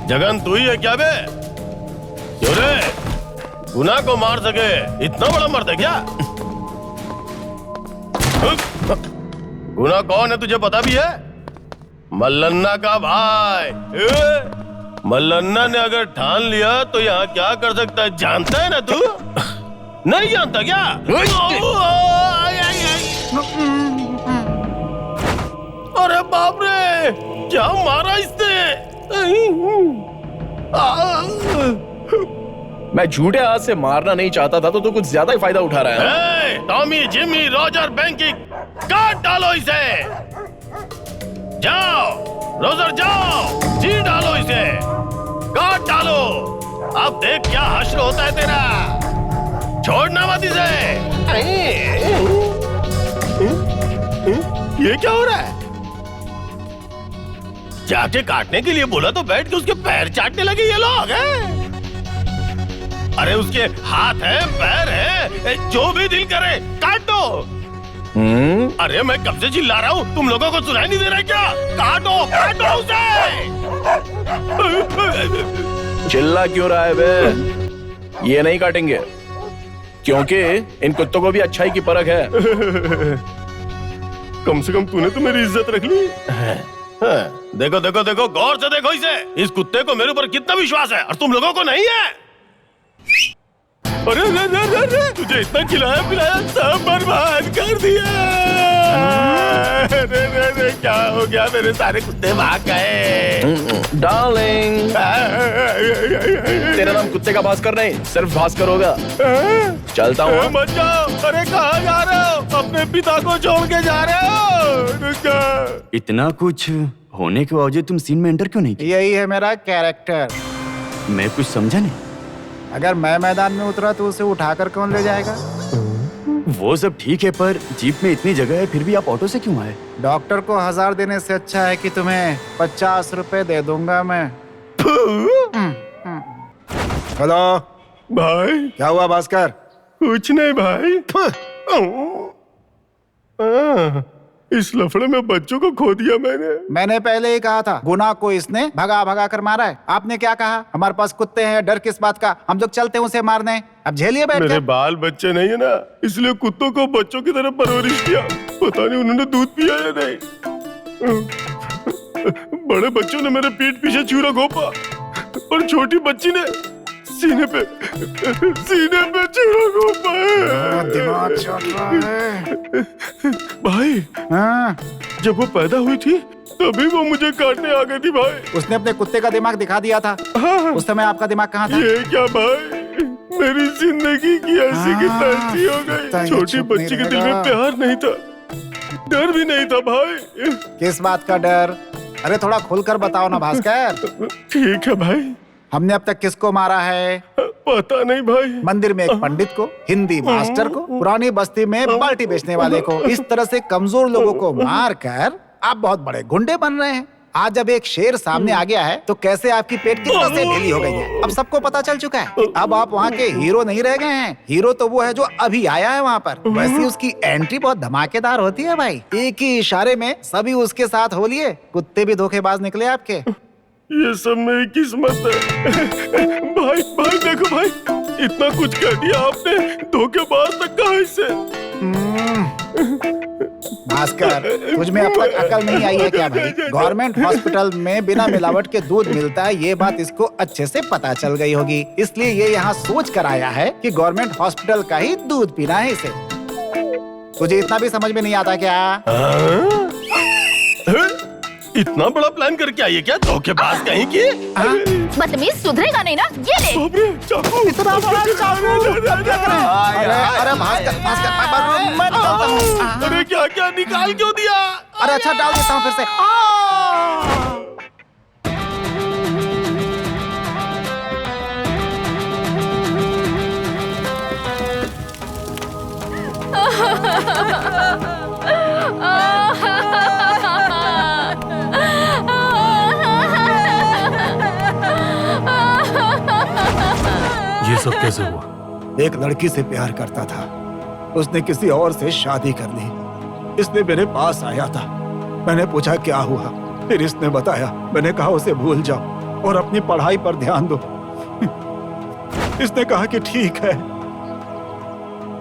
जगन तू ही है क्या बे? क्यों रे, गुना को मार सके इतना बड़ा मर्द है क्या? गुना कौन है तुझे पता भी है? मल्लन्ना का भाई। मल्लन्ना ने अगर ठान लिया तो यहाँ क्या कर सकता है जानता है ना तू? नहीं जानता क्या? अरे बाप रे, क्या मारा इसने? मैं झूठे हाथ से मारना नहीं चाहता था, तो तू कुछ ज्यादा ही फायदा उठा रहा है। टॉमी, जिमी, रॉजर, बैंकी, काट डालो इसे। जाओ रोजर, जाओ, जी डालो इसे, काट डालो। अब देख क्या हश्र होता है तेरा। छोड़ना मत इसे। ये क्या हो रहा है? जाके काटने के लिए बोला तो बैठ के उसके पैर चाटने लगे ये लोग हैं। अरे उसके हाथ है, पैर है, जो भी दिल करे काट दो। अरे मैं कब से चिल्ला रहा हूँ, तुम लोगों को सुनाई नहीं दे रहा क्या? काटो काटो उसे। चिल्ला क्यों रहा है बे? ये नहीं काटेंगे, क्योंकि इन कुत्तों को भी अच्छाई की परख है। कम से कम तूने तो मेरी इज्जत रख ली। देखो देखो देखो, गौर से देखो इसे। इस कुत्ते को मेरे ऊपर कितना विश्वास है और तुम लोगों को नहीं है। अरे रे रे रे रे, तुझे इतना खिलाया पिलाया सब बर्बाद कर दिया। रे रे रे, क्या हो गया? मेरे सारे कुत्ते भाग गए। डार्लिंग, तेरा नाम कुत्ते का भास्कर नहीं, सिर्फ भास्कर होगा। चलता हूँ। मत जाओ। अरे कहाँ जा रहे हो? अपने पिता को छोड़ के जा रहे हो? इतना कुछ होने के बावजूद तुम सीन में एंटर क्यों नहीं किया? यही है मेरा कैरेक्टर। मैं कुछ समझा नहीं। अगर मैं मैदान में उतरा तो उसे उठाकर कौन ले जाएगा? वो सब ठीक है, पर जीप में इतनी जगह है, फिर भी आप ऑटो से क्यों आए? डॉक्टर को 1000 देने से अच्छा है कि तुम्हें 50 रुपए दे दूंगा मैं। हेलो भाई। क्या हुआ भास्कर? कुछ नहीं भाई। इस लफड़े में बच्चों को खो दिया मैंने पहले ही कहा था, गुनाह को इसने भगा भगा कर मारा है। आपने क्या कहा? हमारे पास कुत्ते हैं, डर किस बात का? हम लोग चलते हैं उसे मारने। अब झेलिए बैठ मेरे कर। बाल बच्चे नहीं है ना, इसलिए कुत्तों को बच्चों की तरह परवरिश किया। पता नहीं उन्होंने दूध पिया या नहीं। बड़े बच्चों ने मेरे पीठ पीछे छुरा घोंपा और छोटी बच्ची ने सीने पे छुरा घोंपा। दिमाग चल रहा है भाई। जब वो पैदा हुई थी तभी वो मुझे काटने आ गई थी भाई। उसने अपने कुत्ते का दिमाग दिखा दिया था। उस समय आपका दिमाग कहाँ था? ये क्या भाई, मेरी जिंदगी की ऐसी की तैसी हो गई। छोटी बच्ची के दिल में प्यार नहीं था, डर भी नहीं था भाई। किस बात का डर? अरे थोड़ा खुलकर बताओ ना भास्कर। ठीक है भाई। हमने अब तक किसको मारा है? पता नहीं भाई। मंदिर में एक पंडित को, हिंदी मास्टर को, पुरानी बस्ती में बाल्टी बेचने वाले को। इस तरह से कमजोर लोगों को मार कर आप बहुत बड़े गुंडे बन रहे हैं। आज जब एक शेर सामने आ गया है तो कैसे आपकी पेट किस तरह से ढीली हो गई है अब सबको पता चल चुका है। अब आप वहाँ के हीरो नहीं रह गए हैं। हीरो तो वो है जो अभी आया है वहाँ पर। वैसे उसकी एंट्री बहुत धमाकेदार होती है भाई। एक ही इशारे में सभी उसके साथ हो लिए। कुत्ते भी धोखेबाज निकले आपके। ये सब मेरी किस्मत है। भाई भाई देखो भाई, इतना कुछ कह दिया आपने, धोखेबाज तक कहा इसे। भास्कर, तुझ में अब तक अकल नहीं आई है क्या भाई? गवर्नमेंट हॉस्पिटल में बिना मिलावट के दूध मिलता है, ये बात इसको अच्छे से पता चल गई होगी। इसलिए ये यहाँ सोच कर आया है कि गवर्नमेंट हॉस्पिटल का ही दूध पीना है इसे। तुझे इतना भी समझ में नहीं आता क्या? इतना बड़ा प्लान करके आई है क्या धोखेबाज कहीं की? बदतमीज, सुधरेगा नहीं ना? ये ले। चाकू। इतना बड़ा चाकू। अरे भास्कर, मैं निकालता हूँ। अरे क्या क्या निकाल क्यों दिया? अरे अच्छा डाल देता हूँ फिर से। ये सब कैसे हुआ? एक लड़की से प्यार करता था, उसने किसी और से शादी कर ली। इसने मेरे पास आया था, मैंने पूछा क्या हुआ, फिर इसने बताया। मैंने कहा उसे भूल जाओ और अपनी पढ़ाई पर ध्यान दो। इसने कहा कि ठीक है,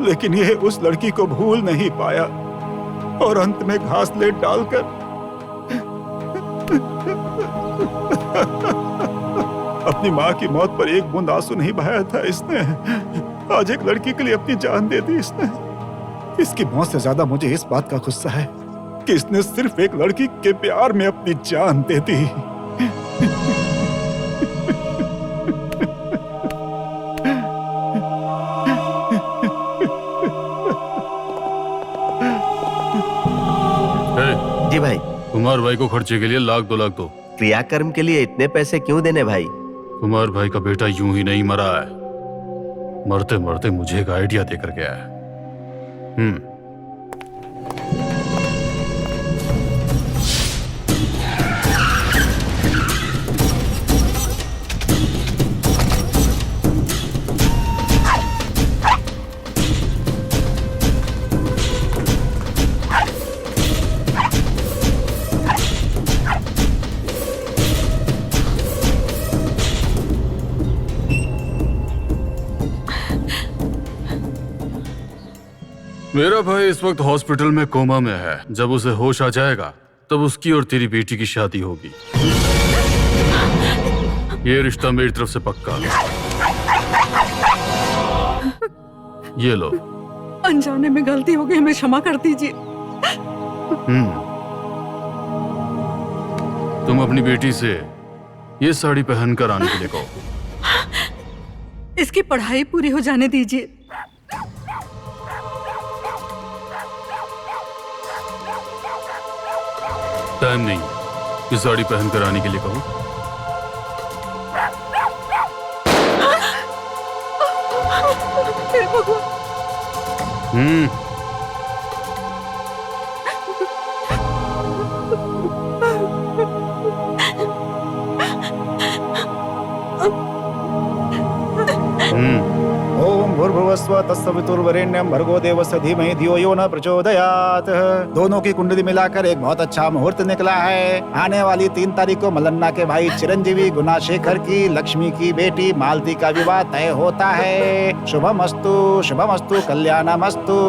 लेकिन यह उस लड़की को भूल नहीं पाया और अंत में घासलेट डालकर अपनी माँ की मौत पर एक बूंद आंसू नहीं बहाया था इसने। आज एक लड़की के लिए अपनी जान दे दी इसने। इसकी मौत से ज्यादा मुझे इस बात का गुस्सा है कि इसने सिर्फ एक लड़की के प्यार में अपनी जान दे दी। जी भाई। कुमार भाई को खर्चे के लिए 1 लाख 2 लाख दो। क्रियाकर्म के लिए इतने पैसे क्यों देने भाई? कुमार भाई का बेटा यूं ही नहीं मरा है, मरते मरते मुझे एक आइडिया देकर गया है। मेरा भाई इस वक्त हॉस्पिटल में कोमा में है। जब उसे होश आ जाएगा तब उसकी और तेरी बेटी की शादी होगी। ये रिश्ता मेरी तरफ से पक्का। ये लो। अनजाने में गलती हो गई, हमें क्षमा कर दीजिए। तुम अपनी बेटी से ये साड़ी पहनकर आने के लिए कहो। इसकी पढ़ाई पूरी हो जाने दीजिए। टाइम नहीं, कि साड़ी पहनकर आने के लिए कहूं? हे भगवान। ओम भूर्भुवस्व तत्सवितुर्वरेण्यं भर्गो देवस्य धीमहि धियो यो न प्रचोदयात्। दोनों की कुंडली मिलाकर एक बहुत अच्छा मुहूर्त निकला है। आने वाली 3 तारीख को मल्लन्ना के भाई चिरंजीवी गुणाशेखर की लक्ष्मी की बेटी मालती का विवाह तय होता है। शुभमस्तु कल्याणमस्तु।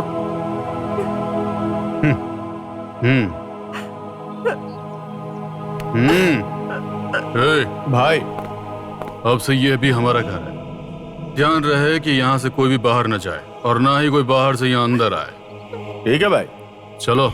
भाई, अब से ये भी हमारा घर है। ध्यान रहे कि यहाँ से कोई भी बाहर न जाए और ना ही कोई बाहर से यहाँ अंदर आए। ठीक है भाई, चलो।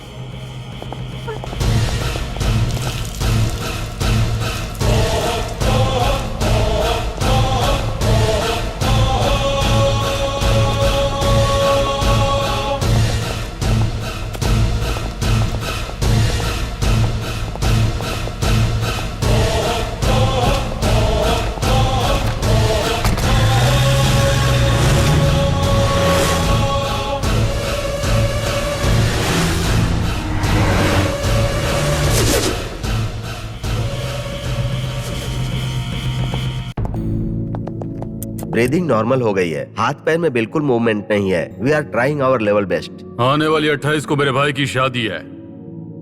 ब्रीदिंग नॉर्मल हो गई है, हाथ पैर में बिल्कुल मूवमेंट नहीं है। We are trying our level best. आने वाली 28 को मेरे भाई की शादी है,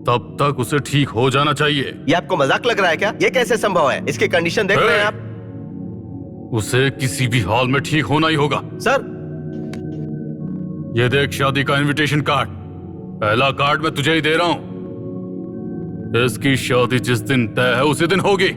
तब तक उसे ठीक हो जाना चाहिए। ये आपको मजाक लग रहा है क्या? ये कैसे संभव है? इसकी कंडीशन देख रहे हैं आप? उसे किसी भी हाल में ठीक होना ही होगा। सर, ये देख शादी का इनविटेशन कार्ड। पहला कार्ड मैं तुझे ही दे रहा हूँ। इसकी शादी जिस दिन तय है उसी दिन होगी।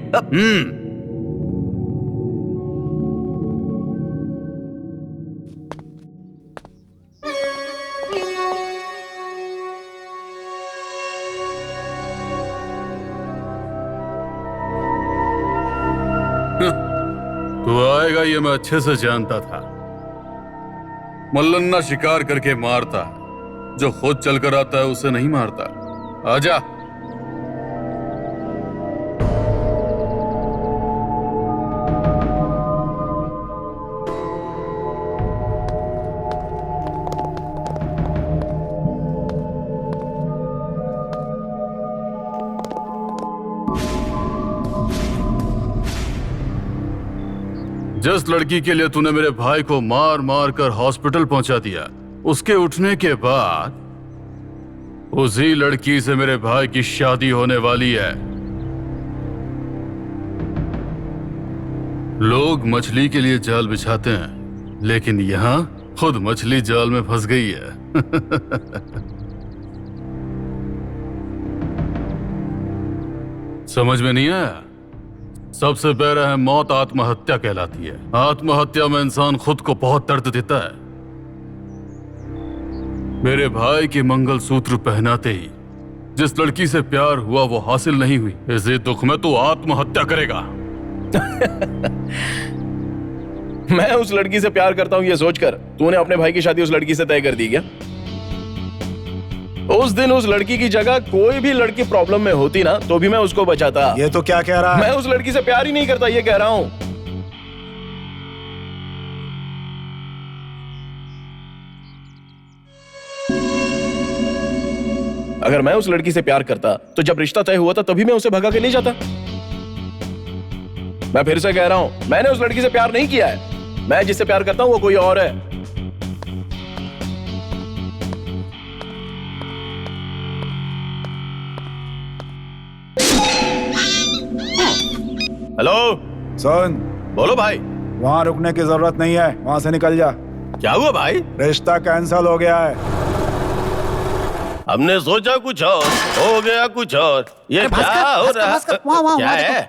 तू आएगा ये मैं अच्छे से जानता था। मल्लन्ना शिकार करके मारता है, जो खुद चलकर आता है उसे नहीं मारता। आजा। जिस लड़की के लिए तूने मेरे भाई को मार मार कर हॉस्पिटल पहुंचा दिया, उसके उठने के बाद उसी लड़की से मेरे भाई की शादी होने वाली है। लोग मछली के लिए जाल बिछाते हैं, लेकिन यहां खुद मछली जाल में फंस गई है। समझ में नहीं आया? सबसे पहले है मौत आत्महत्या कहलाती है। आत्महत्या में इंसान खुद को बहुत दर्द देता है। मेरे भाई के मंगलसूत्र पहनाते ही जिस लड़की से प्यार हुआ वो हासिल नहीं हुई, इसी दुख में तू आत्महत्या करेगा। मैं उस लड़की से प्यार करता हूं ये सोचकर तूने अपने भाई की शादी उस लड़की से तय कर दी क्या? उस दिन उस लड़की की जगह कोई भी लड़की प्रॉब्लम में होती ना तो भी मैं उसको बचाता। ये तो क्या कह रहा है? मैं उस लड़की से प्यार ही नहीं करता, ये कह रहा हूं। अगर मैं उस लड़की से प्यार करता तो जब रिश्ता तय हुआ था तभी मैं उसे भगा के ले जाता। मैं फिर से कह रहा हूं, मैंने उस लड़की से प्यार नहीं किया है। मैं जिससे प्यार करता हूं वो कोई और है। हेलो, सुन। बोलो भाई। वहाँ रुकने की जरूरत नहीं है, वहाँ से निकल जा। क्या हुआ भाई? रिश्ता कैंसिल हो गया है। हमने सोचा कुछ और, हो गया कुछ और। ये क्या हो रहा है? क्या है?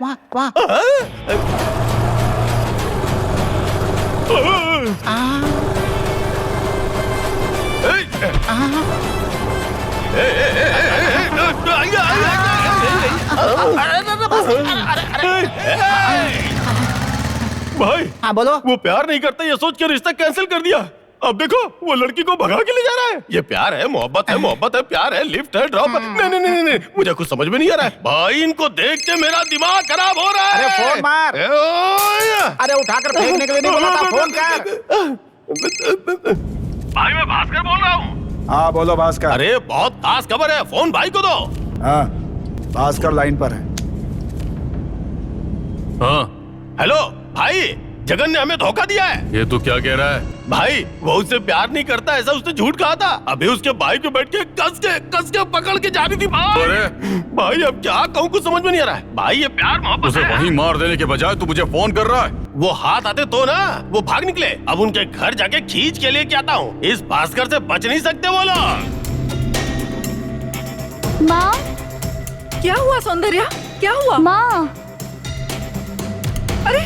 भाई, हाँ बोलो। वो प्यार नहीं करता ये सोच के रिश्ता कैंसिल कर दिया। अब देखो वो लड़की को भगा के ले जा रहा है। ये प्यार है, मोहब्बत है, प्यार है, लिफ्ट है, ड्रॉप है। नहीं, मुझे कुछ समझ में नहीं आ रहा है भाई। इनको देख के मेरा दिमाग खराब हो रहा है। अरे फोन मार। अरे उठाकर फेंकने के लिए नहीं बोला था, फोन कर। भाई मैं भास्कर बोल रहा हूँ। हाँ बोलो भास्कर। अरे बहुत खास खबर है, फोन भाई को दो। हाँ भास्कर लाइन पर है। हाँ हेलो भाई, जगन ने हमें धोखा दिया है। ये तो क्या कह रहा है? भाई वो उससे प्यार नहीं करता, ऐसा उसने झूठ कहा था। अभी उसके भाई को बैठ के कस के पकड़ के जा रही थी भाई। भाई अब क्या कहूँ, कुछ समझ में नहीं आ रहा है। भाई ये प्यार मोहब्बत उसे वहीं मार देने के बजाय तू मुझे फोन कर रहा है। वो हाथ आते तो ना, वो भाग निकले। अब उनके घर जाके खींच के लेके आता हूँ। इस भास्कर से बच नहीं सकते वो लोग। माँ क्या हुआ सौंदर्या, क्या हुआ? माँ अरे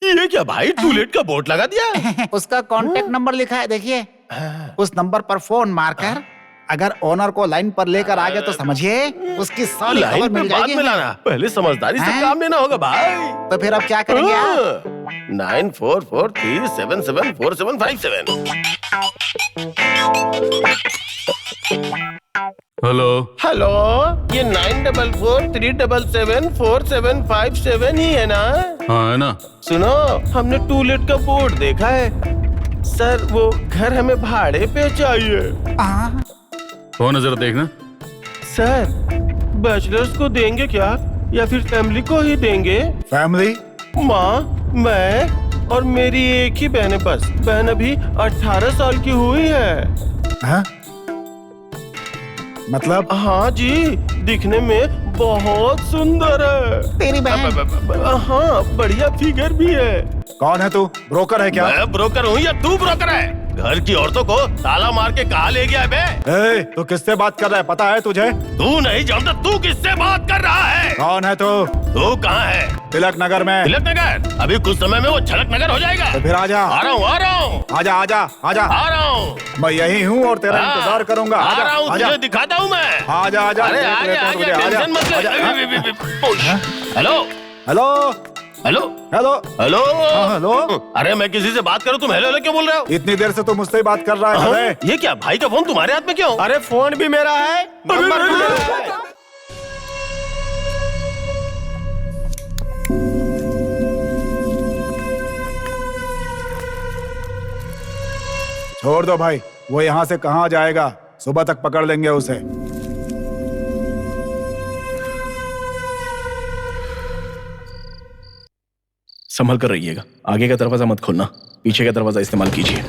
ये क्या भाई, टूलेट का बोर्ड लगा दिया? उसका कांटेक्ट नंबर लिखा है, देखिए। उस नंबर पर फोन मारकर अगर ओनर को लाइन पर लेकर आ गए तो समझिए उसकी सारी खबर मिल जाएगी। पहले समझदारी से काम लेना होगा भाई। तो फिर अब क्या करेंगे आप? 9443774757। हेलो हेलो, ये 9443774757 ही है ना? हाँ है ना। सुनो, हमने टूलेट का बोर्ड देखा है सर। वो घर हमें भाड़े पे चाहिए। कौन है जरा देखना। सर बैचलर्स को देंगे क्या या फिर फैमिली को ही देंगे? फैमिली? माँ, मैं और मेरी एक ही बहन है बस। बहन अभी 18 साल की हुई है। हाँ? मतलब? हाँ जी, दिखने में बहुत सुंदर है। तेरी बहन? हाँ, बढ़िया फिगर भी है। कौन है तू? ब्रोकर है क्या? मैं ब्रोकर हूँ या तू ब्रोकर है? घर की औरतों को ताला मार के कहाँ ले गया बे? तू किससे बात कर रहा है, पता है तुझे? तू नहीं जानता तू किससे बात कर रहा है? कौन है तू? तू कहाँ है? तिलक नगर में। तिलक नगर? अभी कुछ समय में वो झलक नगर हो जाएगा। तो फिर आजा। आ रहा हूँ। आजा आजा आजा। आ रहा हूँ। मैं यही हूँ और तेरा इंतजार करूंगा। आ रहा हूँ, तुझे दिखाता हूँ मैं। आजा आजा। अरे आजा, टेंशन मत ले। Hello hello hello hello hello hello. अरे मैं किसी से बात करूं, तुम हेलो हेलो क्यों बोल रहे हो? इतनी देर से तो मुझसे ही बात कर रहा है। ये क्या, भाई का फोन तुम्हारे हाथ में क्यों? अरे फोन भी मेरा है, नंबर भी मेरा है। छोड़ दो भाई, वो यहाँ से कहाँ जाएगा? सुबह तक पकड़ लेंगे उसे। संभल कर रहिएगा। आगे का दरवाजा मत खोलना, पीछे का दरवाजा इस्तेमाल कीजिए।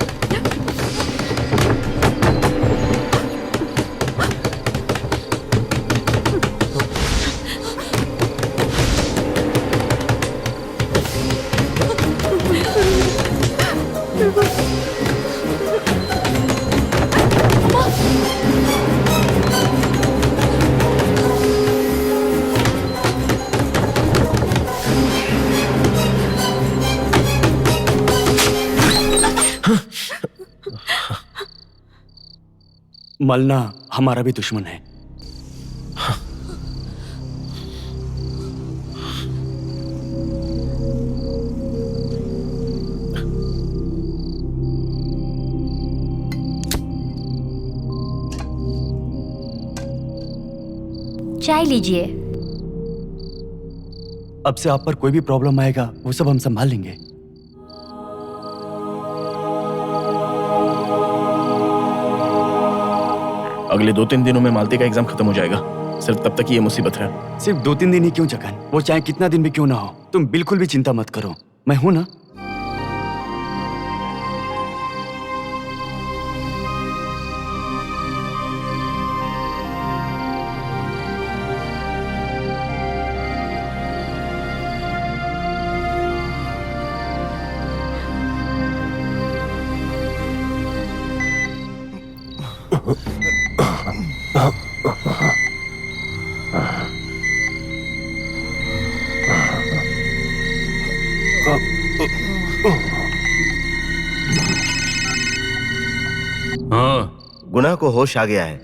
मलना हमारा भी दुश्मन है। चाय लीजिए। अब से आप पर कोई भी प्रॉब्लम आएगा वो सब हम संभाल लेंगे। अगले 2-3 दिनों में मालती का एग्जाम खत्म हो जाएगा। सिर्फ तब तक ही ये मुसीबत है। सिर्फ 2-3 दिन ही क्यों जगन, वो चाहे कितना दिन भी क्यों ना हो, तुम बिल्कुल भी चिंता मत करो, मैं हूं ना। दोनों को होश आ गया है।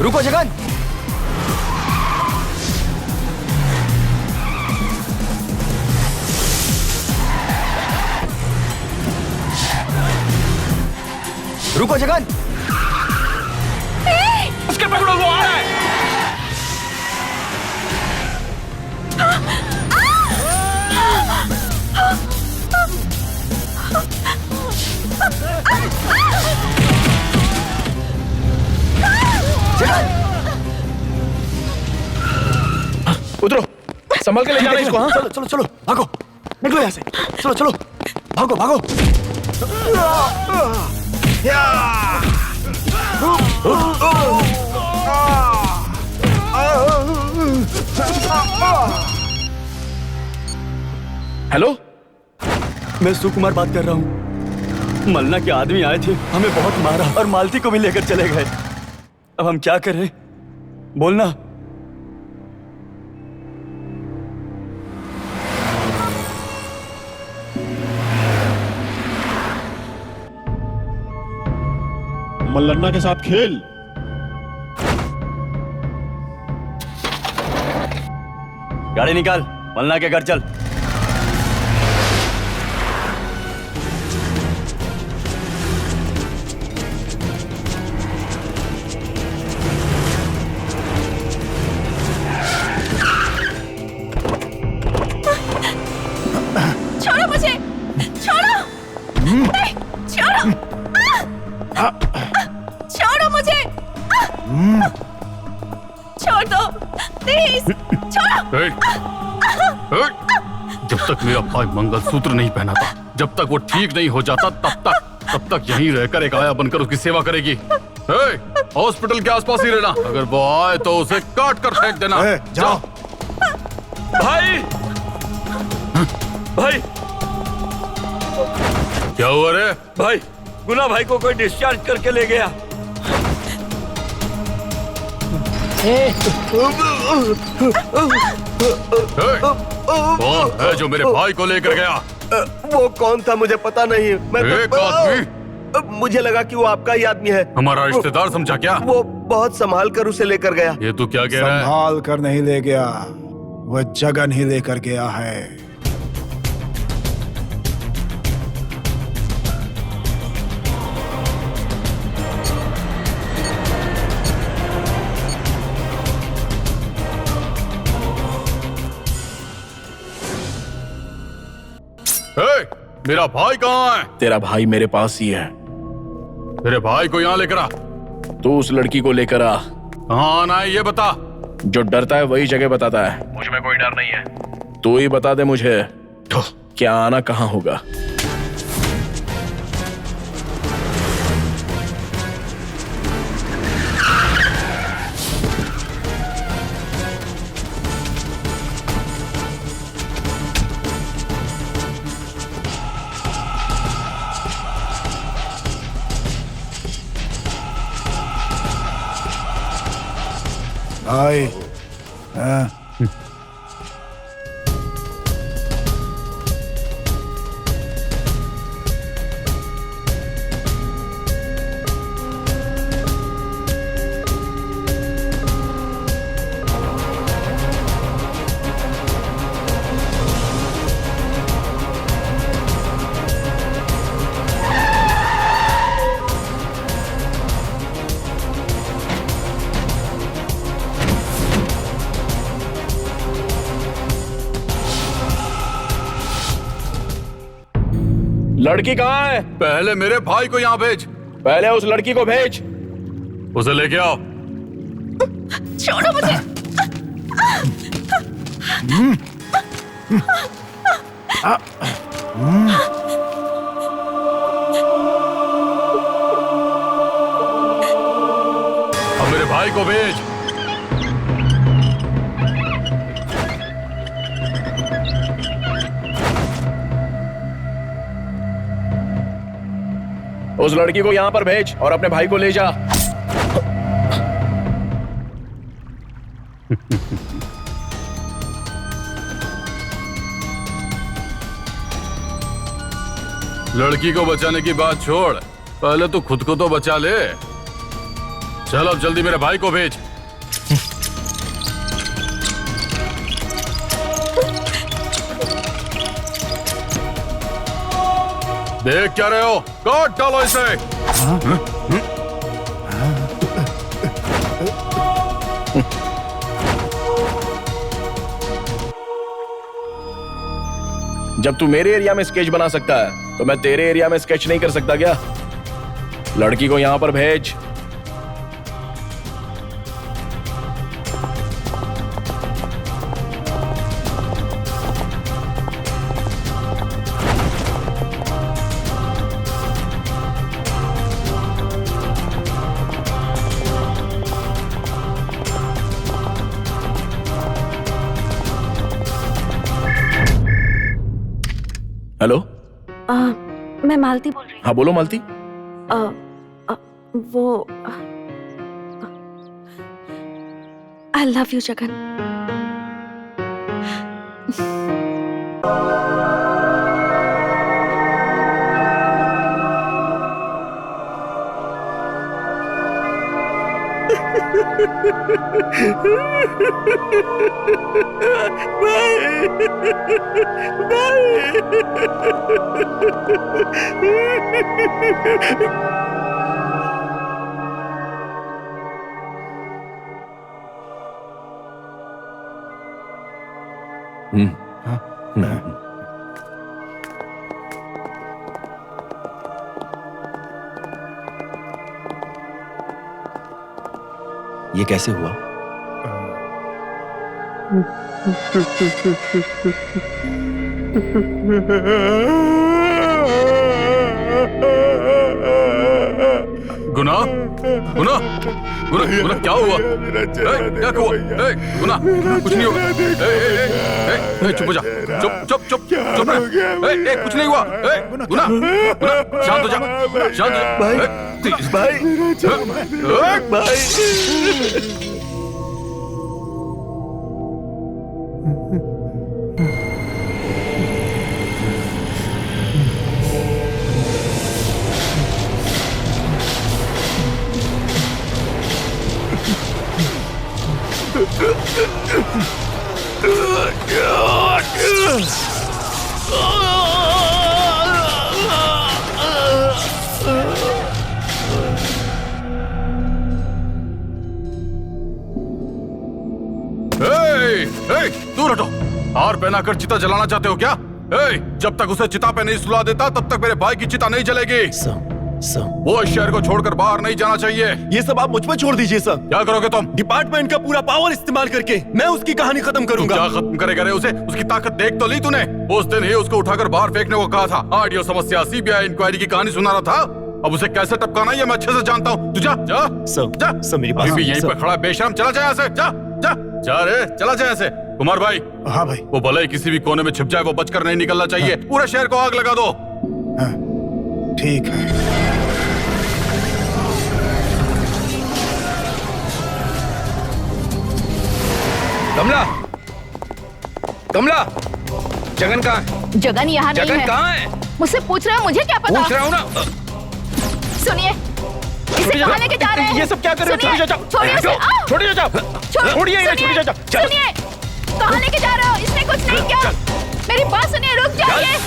रुको जगन। रुको जगन। उसके पकड़ो, वो आ रहा है। उतरो, संभल के ले जाना इसको। हाँ, चलो चलो चलो, भागो, निकलो यहाँ से। चलो चलो, भागो भागो। हेलो, मैं सुकुमार बात कर रहा हूँ। मलना के आदमी आए थे, हमें बहुत मारा और मालती को भी लेकर चले गए। अब हम क्या करें? बोलना। मल्लन्ना के साथ खेल। गाड़ी निकाल, मलना के घर चल। छोड़ो मुझे, छोड़ो, नहीं, छोड़ो, छोड़ो मुझे, छोड़ दो, प्लीज, छोड़ो। जब तक मेरा भाई मंगलसूत्र नहीं पहना था, जब तक वो ठीक नहीं हो जाता, तब तक यहीं रहकर एक आया बनकर उसकी सेवा करेगी। हॉस्पिटल के आसपास ही रहना, अगर वो आए तो उसे काट कर फेंक देना। जाओ। भाई, भाई, क्या हुआ रे? भाई, गुना भाई को कोई डिस्चार्ज करके ले गया। कौन है जो मेरे भाई को लेकर गया? वो कौन था मुझे पता नहीं। मैं एक आदमी? मुझे लगा कि वो आपका ही आदमी है। हमारा रिश्तेदार समझा क्या? वो बहुत संभाल कर उसे लेकर गया। ये तू क्या कह रहा है? संभाल कर नहीं ले गया, वो जगन ही लेकर गया है। मेरा भाई कहाँ है? तेरा भाई मेरे पास ही है। मेरे भाई को यहाँ लेकर आ। तू उस लड़की को लेकर आ। कहाँ आना है ये बता। जो डरता है वही जगह बताता है। मुझ में कोई डर नहीं है। तू ही बता दे मुझे क्या आना कहाँ होगा। भाई, हाँ। लड़की कहाँ है? पहले मेरे भाई को यहाँ भेज। पहले उस लड़की को भेज। उसे लेके आओ। छोड़ो मुझे। अब मेरे भाई को भेज। उस लड़की को यहाँ पर भेज और अपने भाई को ले जा। लड़की को बचाने की बात छोड़, पहले तो खुद को तो बचा ले। चल अब जल्दी मेरे भाई को भेज। देख क्या रहे हो? काट डालो इसे। जब तू मेरे एरिया में स्केच बना सकता है तो मैं तेरे एरिया में स्केच नहीं कर सकता क्या? लड़की को यहां पर भेज। हेलो, मैं मालती बोल रही हाँ बोलो मालती। वो आई लव यू जगन। ये कैसे हुआ? गुना, गुना, गुना, गुना क्या हुआ? क्या हुआ? गुना, कुछ नहीं हुआ। चुप हो जा, चुप चुप चुप चुप रह। कुछ नहीं हुआ। गुना, गुना, शांत हो जा, शांत हो जा। भाई, दूर हटो। हार पहनाकर चिता जलाना चाहते हो क्या? जब तक उसे चिता पे नहीं सुला देता तब तक मेरे भाई की चिता नहीं जलेगी। वो इस शहर को छोड़कर बाहर नहीं जाना चाहिए। ये सब आप मुझ पर छोड़ दीजिए सर। क्या करोगे तुम? डिपार्टमेंट का पूरा पावर इस्तेमाल करके मैं उसकी कहानी खत्म करूंगा। क्या खत्म करेगा रे उसे? उसकी ताकत देख तो ली तूने? उस दिन ही उसको उठाकर बाहर फेंकने को कहा था। ऑडियो समस्या, सीबीआई इंक्वायरी की कहानी सुना रहा था। अब उसे कैसे टपकाना ये मैं अच्छे से जानता हूँ। तू जा जा सर मेरी बात भी यहीं पर खड़ा बेशरम, चला जाए यहाँ से। जा जा जा रे, चला जाए यहाँ से। कुमार भाई। हाँ भाई। वो भले ही किसी भी कोने में छिप जाए, वो बचकर नहीं निकलना चाहिए। पूरे शहर को आग लगा दो। ठीक है। कमला, कमला, जगन कहाँ है? जगन यहाँ नहीं है। जगन कहाँ है? मुझसे पूछ रहे हो, मुझे क्या पता? पूछ रहा हूँ ना। सुनिए, इसे कहाँ लेके जा रहे हैं? ये सब क्या कर रहे हो? छोड़िए चाचा, छोड़िए इसे, आओ। छोड़िए चाचा, छोड़िए इन्हें, छोड़िए चाचा। सुनिए, कहाँ लेके जा रहे हो? इसने कुछ नहीं किया। मेरी बात सुनिए, रुक जाइए।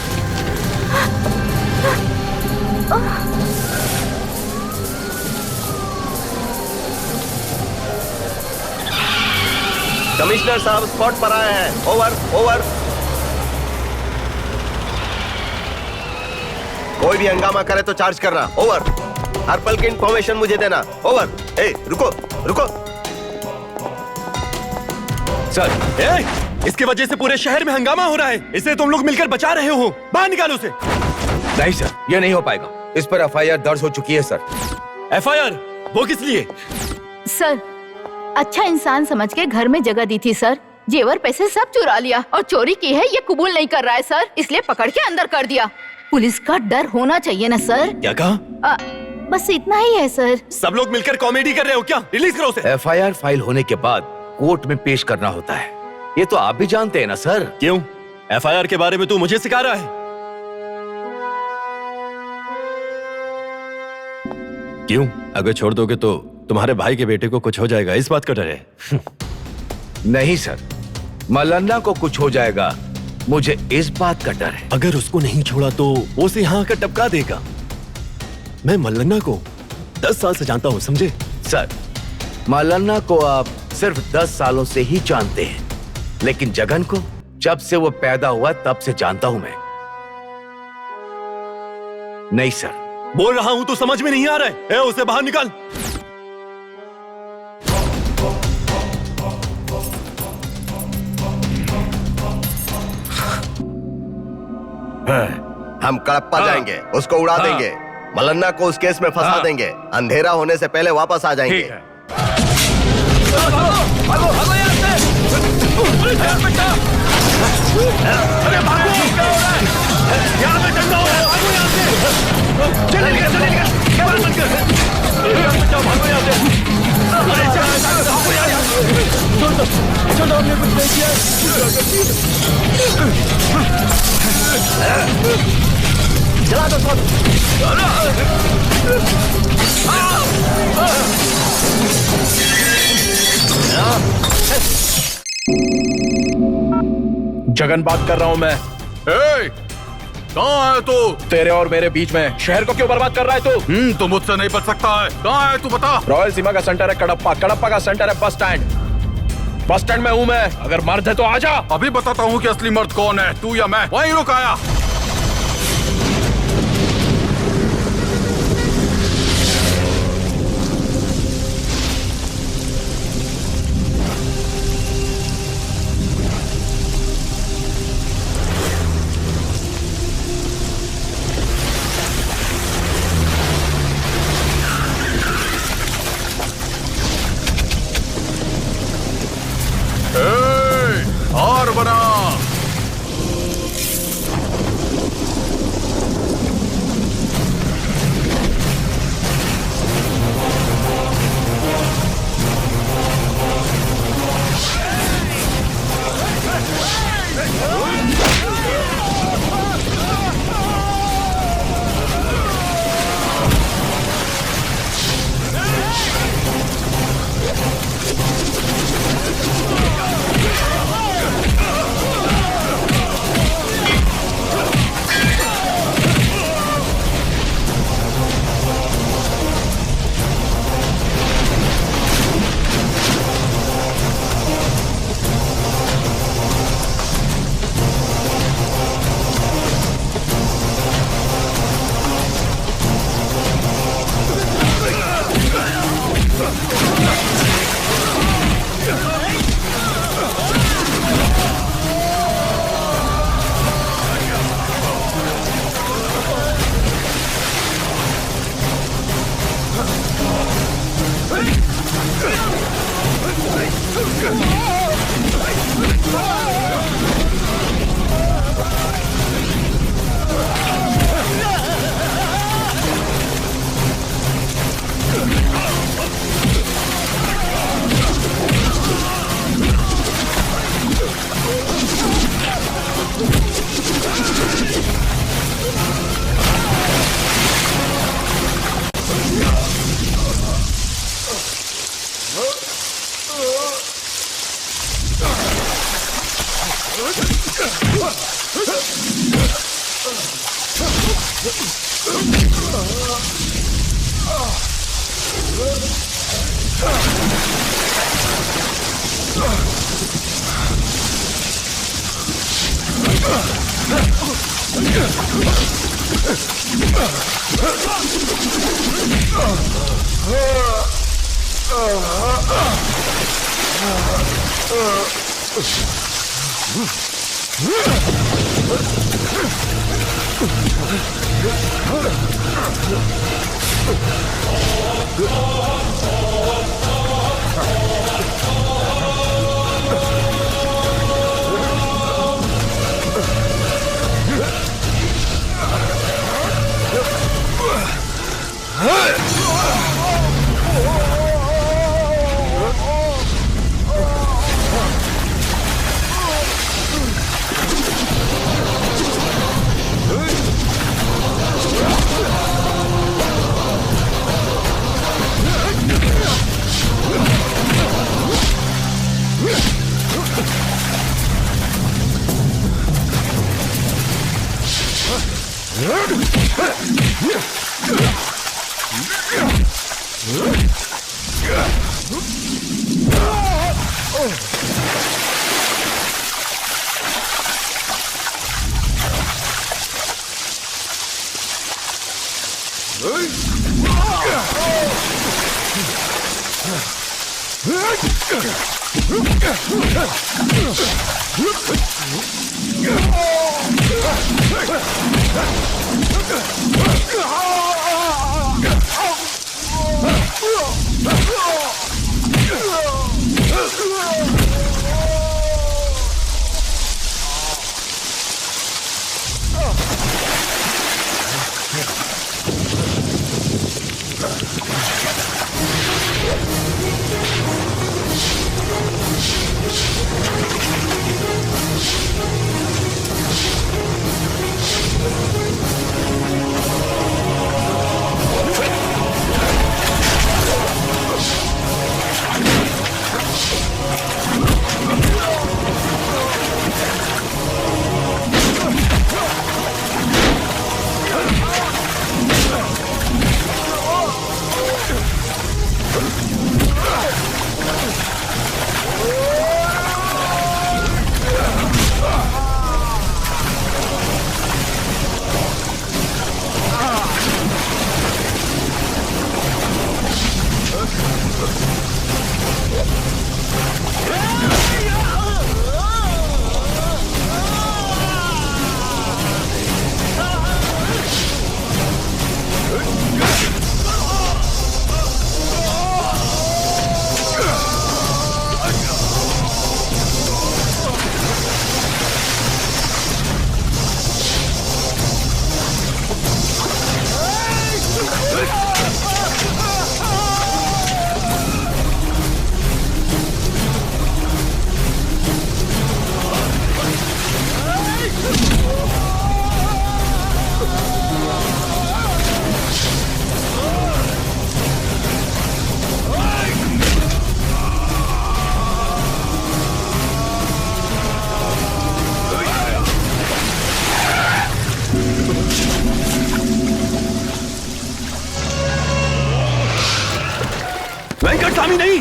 कमिश्नर साहब स्पॉट पर आए हैं। Over over. कोई भी हंगामा करे तो चार्ज करना। ओवर। हर पल की इंफॉर्मेशन मुझे देना। ओवर। ए, रुको रुको। सर, इसकी वजह से पूरे शहर में हंगामा हो रहा है। इसे तुम लोग मिलकर बचा रहे हो। बाहर निकालो उसे। नहीं सर, ये नहीं हो पाएगा। इस पर एफआईआर दर्ज हो चुकी है सर। एफआईआर? वो किस लिए? सर, अच्छा इंसान समझ के घर में जगह दी थी सर। जेवर पैसे सब चुरा लिया और चोरी की है ये कबूल नहीं कर रहा है सर, इसलिए पकड़ के अंदर कर दिया। पुलिस का डर होना चाहिए ना सर। क्या कहा? बस इतना ही है सर। सब लोग मिलकर कॉमेडी कर रहे हो क्या? रिलीज करो उसे। एफआईआर फाइल होने के बाद कोर्ट में पेश करना होता है, ये तो आप भी जानते हैं ना सर। क्यों? एफआईआर के बारे में तू मुझे सिखा रहा है? क्यों? अगर छोड़ दोगे तो तुम्हारे भाई के बेटे को कुछ हो जाएगा, इस बात का डर है? नहीं सर, मल्लन्ना को कुछ हो जाएगा, मुझे इस बात का डर है। अगर उसको नहीं छोड़ा तो वो उसे यहाँ आकर टपका देगा। मैं मल्लन्ना को 10 साल से जानता हूँ, समझे? सर, मल्लन्ना को आप सिर्फ 10 सालों से ही जानते हैं, लेकिन जगन को जब से वो पैदा हुआ तब से जानता हूं मैं। नहीं सर। बोल रहा हूं तो समझ में नहीं आ रहा है। उसे बाहर निकाल। हम कड़प्पा जाएंगे, उसको उड़ा देंगे, मल्लन्ना को उस केस में फंसा देंगे, अंधेरा होने से पहले वापस आ जाएंगे। अरे भागो! यहाँ पे दंगा हो रहा है, भागो यहाँ से! चलिए, कैमरा बंद कर! बचाओ, भागो यहाँ से! अरे चलो, भागो यहाँ से! चलो, हमने कुछ नहीं किया। चला दो सब! जगन बात कर रहा हूँ मैं। कहाँ है तू? तेरे और मेरे बीच में शहर को क्यों बर्बाद कर रहा है तू? तू मुझसे नहीं बच सकता है। कहाँ है तू बता। रॉयल सीमा का सेंटर है कडप्पा, कडप्पा का सेंटर है बस स्टैंड। बस स्टैंड में हूँ मैं, अगर मर्द है तो आजा। अभी बताता हूँ कि असली मर्द कौन है, तू या मैं। वहीं रुक आया। हार बना। वेंकट स्वामी नहीं,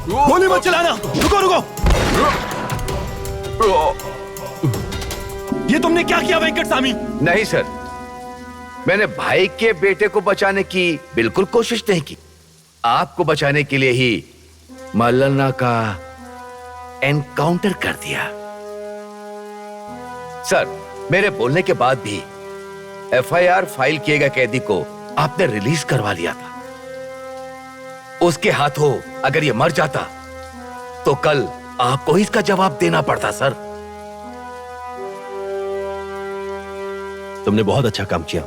गोली मत चलाना। रुको रुको, ये तुमने क्या किया वेंकट स्वामी? नहीं सर, मैंने भाई के बेटे को बचाने की बिल्कुल कोशिश नहीं की। आपको बचाने के लिए ही मल्लन्ना का एनकाउंटर कर दिया। सर, मेरे बोलने के बाद भी एफआईआर फाइल किए गए कैदी को आपने रिलीज करवा लिया था। उसके हाथों अगर ये मर जाता तो कल आपको ही इसका जवाब देना पड़ता। सर, तुमने बहुत अच्छा काम किया।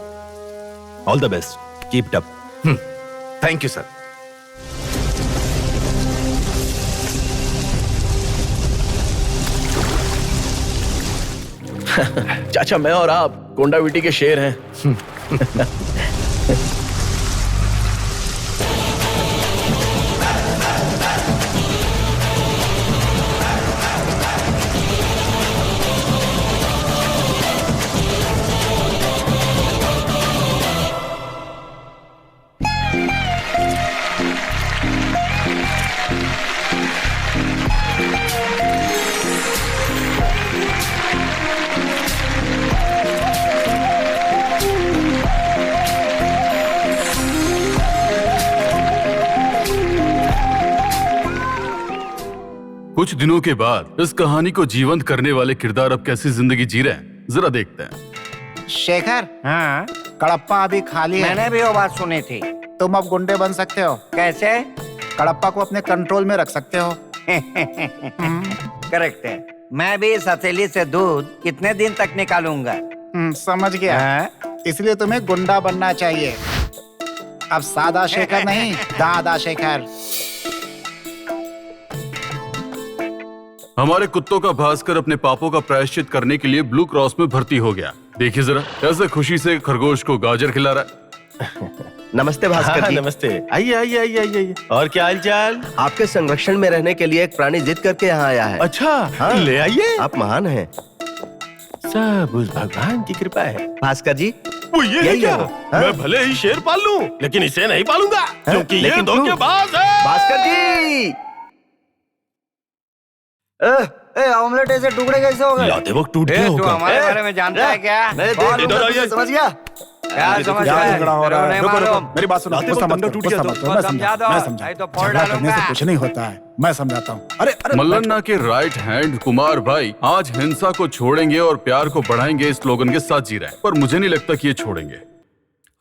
All the best, keep it up. Thank you sir. चाचा, मैं और आप कोंडाविटी के शेर हैं। कुछ दिनों के बाद इस कहानी को जीवंत करने वाले किरदार अब कैसी जिंदगी जी रहे हैं, जरा देखते हैं। शेखर, हाँ, कड़प्पा अभी खाली है। मैंने भी वो बात सुनी थी। तुम अब गुंडे बन सकते हो। कैसे? कड़प्पा को अपने कंट्रोल में रख सकते हो। करेक्ट है। मैं भी इस हथेली से दूध कितने दिन तक निकालूंगा? समझ गया। इसलिए तुम्हें गुंडा बनना चाहिए। अब सादा शेखर नहीं, दादा शेखर। हमारे कुत्तों का भास्कर अपने पापों का प्रायश्चित करने के लिए ब्लू क्रॉस में भर्ती हो गया। देखिए जरा कैसे खुशी से खरगोश को गाजर खिला रहा है। नमस्ते भास्कर जी। नमस्ते। आइए आइए आइए आइए। और क्या हाल चाल? आपके संरक्षण में रहने के लिए एक प्राणी जिद करके यहाँ आया है। अच्छा, हाँ, ले आइए। आप महान हैं। सब उस भगवान की कृपा है। भास्कर जी, वो ये है क्या? मैं भले ही शेर पाल लूं, लेकिन इसे नहीं पालूंगा क्योंकि ये धोखेबाज है। भास्कर जी, ऑमलेट ऐसे टुकड़े कैसे हो गए? लाते वक्त टूट गया तू होगा। हमारे बारे में जानता है क्या? समझ गया? क्या समझ रहा है? झगड़ा हो रहा है। रुको, रुको, मेरी बात सुनो। लाते वक्त गुस्सा मत डंडा करो, टूट गुस्सा गया मत तो करो, मैं समझा दो। मैं नहीं समझा। तो फोड़ झगड़ा करने डालूंगा। से कुछ नहीं होता है। मैं समझाता हूँ। अरे अरे मल्लन्ना के राइट हैंड कुमार भाई आज हिंसा को छोड़ेंगे और प्यार को बढ़ाएंगे स्लोगन के साथ जी रहे हैं, पर मुझे नहीं लगता कि ये छोड़ेंगे।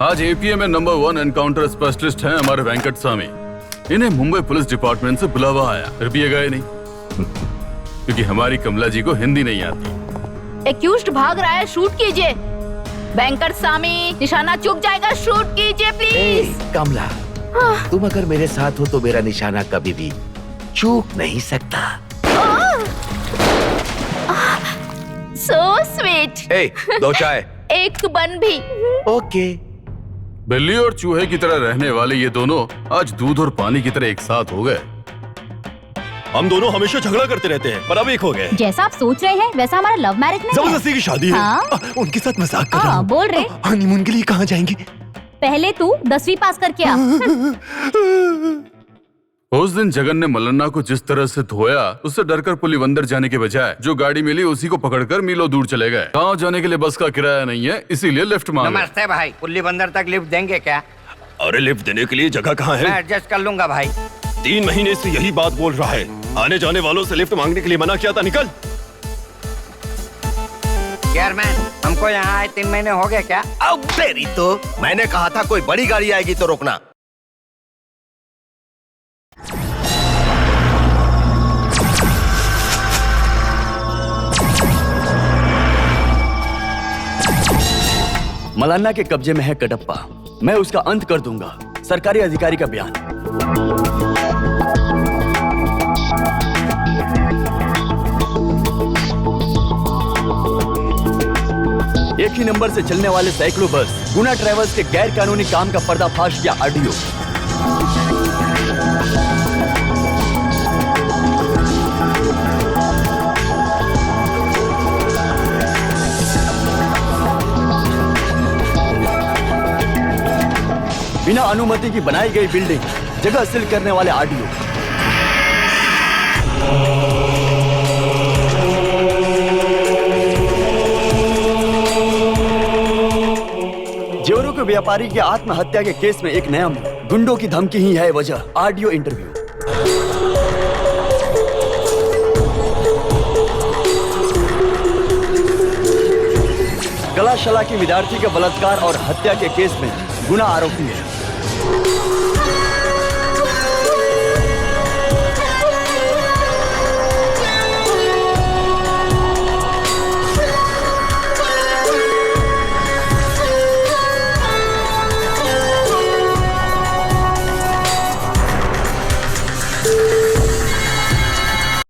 आज एपीए में नंबर 1 एनकाउंटर स्पेशलिस्ट हैं हमारे वेंकट स्वामी। इन्हें मुंबई पुलिस डिपार्टमेंट से बुलावा आया, फिर भी ये गए नहीं क्योंकि हमारी कमला जी को हिंदी नहीं आती। एक्यूज्ड भाग रहा है, शूट कीजिए। वेंकट स्वामी, निशाना चूक जाएगा, शूट कीजिए प्लीज। कमला, तुम अगर मेरे साथ हो तो मेरा निशाना कभी भी चूक नहीं सकता। So sweet. 2 चाय। एक बन भी। ओके। बिल्ली और चूहे की तरह रहने वाले ये दोनों आज दूध और पानी की तरह एक साथ हो गए। हम दोनों हमेशा झगड़ा करते रहते हैं, पर अब एक हो गए। जैसा आप सोच रहे हैं वैसा हमारा लव मैरिज नहीं है। जबरदस्ती की शादी है। हाँ? उनके साथ मजाक कर रहा हूँ। बोल रहे। हनीमून के लिए कहाँ जाएंगे? पहले तू 10वीं पास करके आ। उस दिन जगन ने मल्लन्ना को जिस तरह से धोया, उससे डरकर पुलिवंदर जाने के बजाय जो गाड़ी मिली उसी को पकड़कर मीलों दूर चले गए। गांव जाने के लिए बस का किराया नहीं है, इसीलिए लिफ्ट मांगे। नमस्ते भाई, पुल्ली बंदर तक लिफ्ट देंगे क्या? अरे लिफ्ट देने के लिए जगह कहाँ है? मैं एडजस्ट कर लूंगा भाई। 3 महीने से यही बात बोल रहा है। आने जाने वालों से लिफ्ट मांगने के लिए मना किया था। निकल। चेयरमैन, हमको यहाँ आए 3 महीने हो गए क्या? अब तेरी तो मैंने कहा था कोई बड़ी गाड़ी आएगी तो रोकना। मलाना के कब्जे में है कटप्पा, मैं उसका अंत कर दूंगा। सरकारी अधिकारी का बयान। एक ही नंबर से चलने वाले सैकड़ों बस गुना ट्रेवल्स के गैर कानूनी काम का पर्दाफाश किया आरडीओ। बिना अनुमति की बनाई गई बिल्डिंग, जगह सील करने वाले आरडीओ। जेवरों के व्यापारी की आत्महत्या के केस में एक नया मोड़। गुंडों की धमकी ही है वजह। RDO interview. कलाशाला के विद्यार्थी के बलात्कार और हत्या के केस में गुना आरोपी है।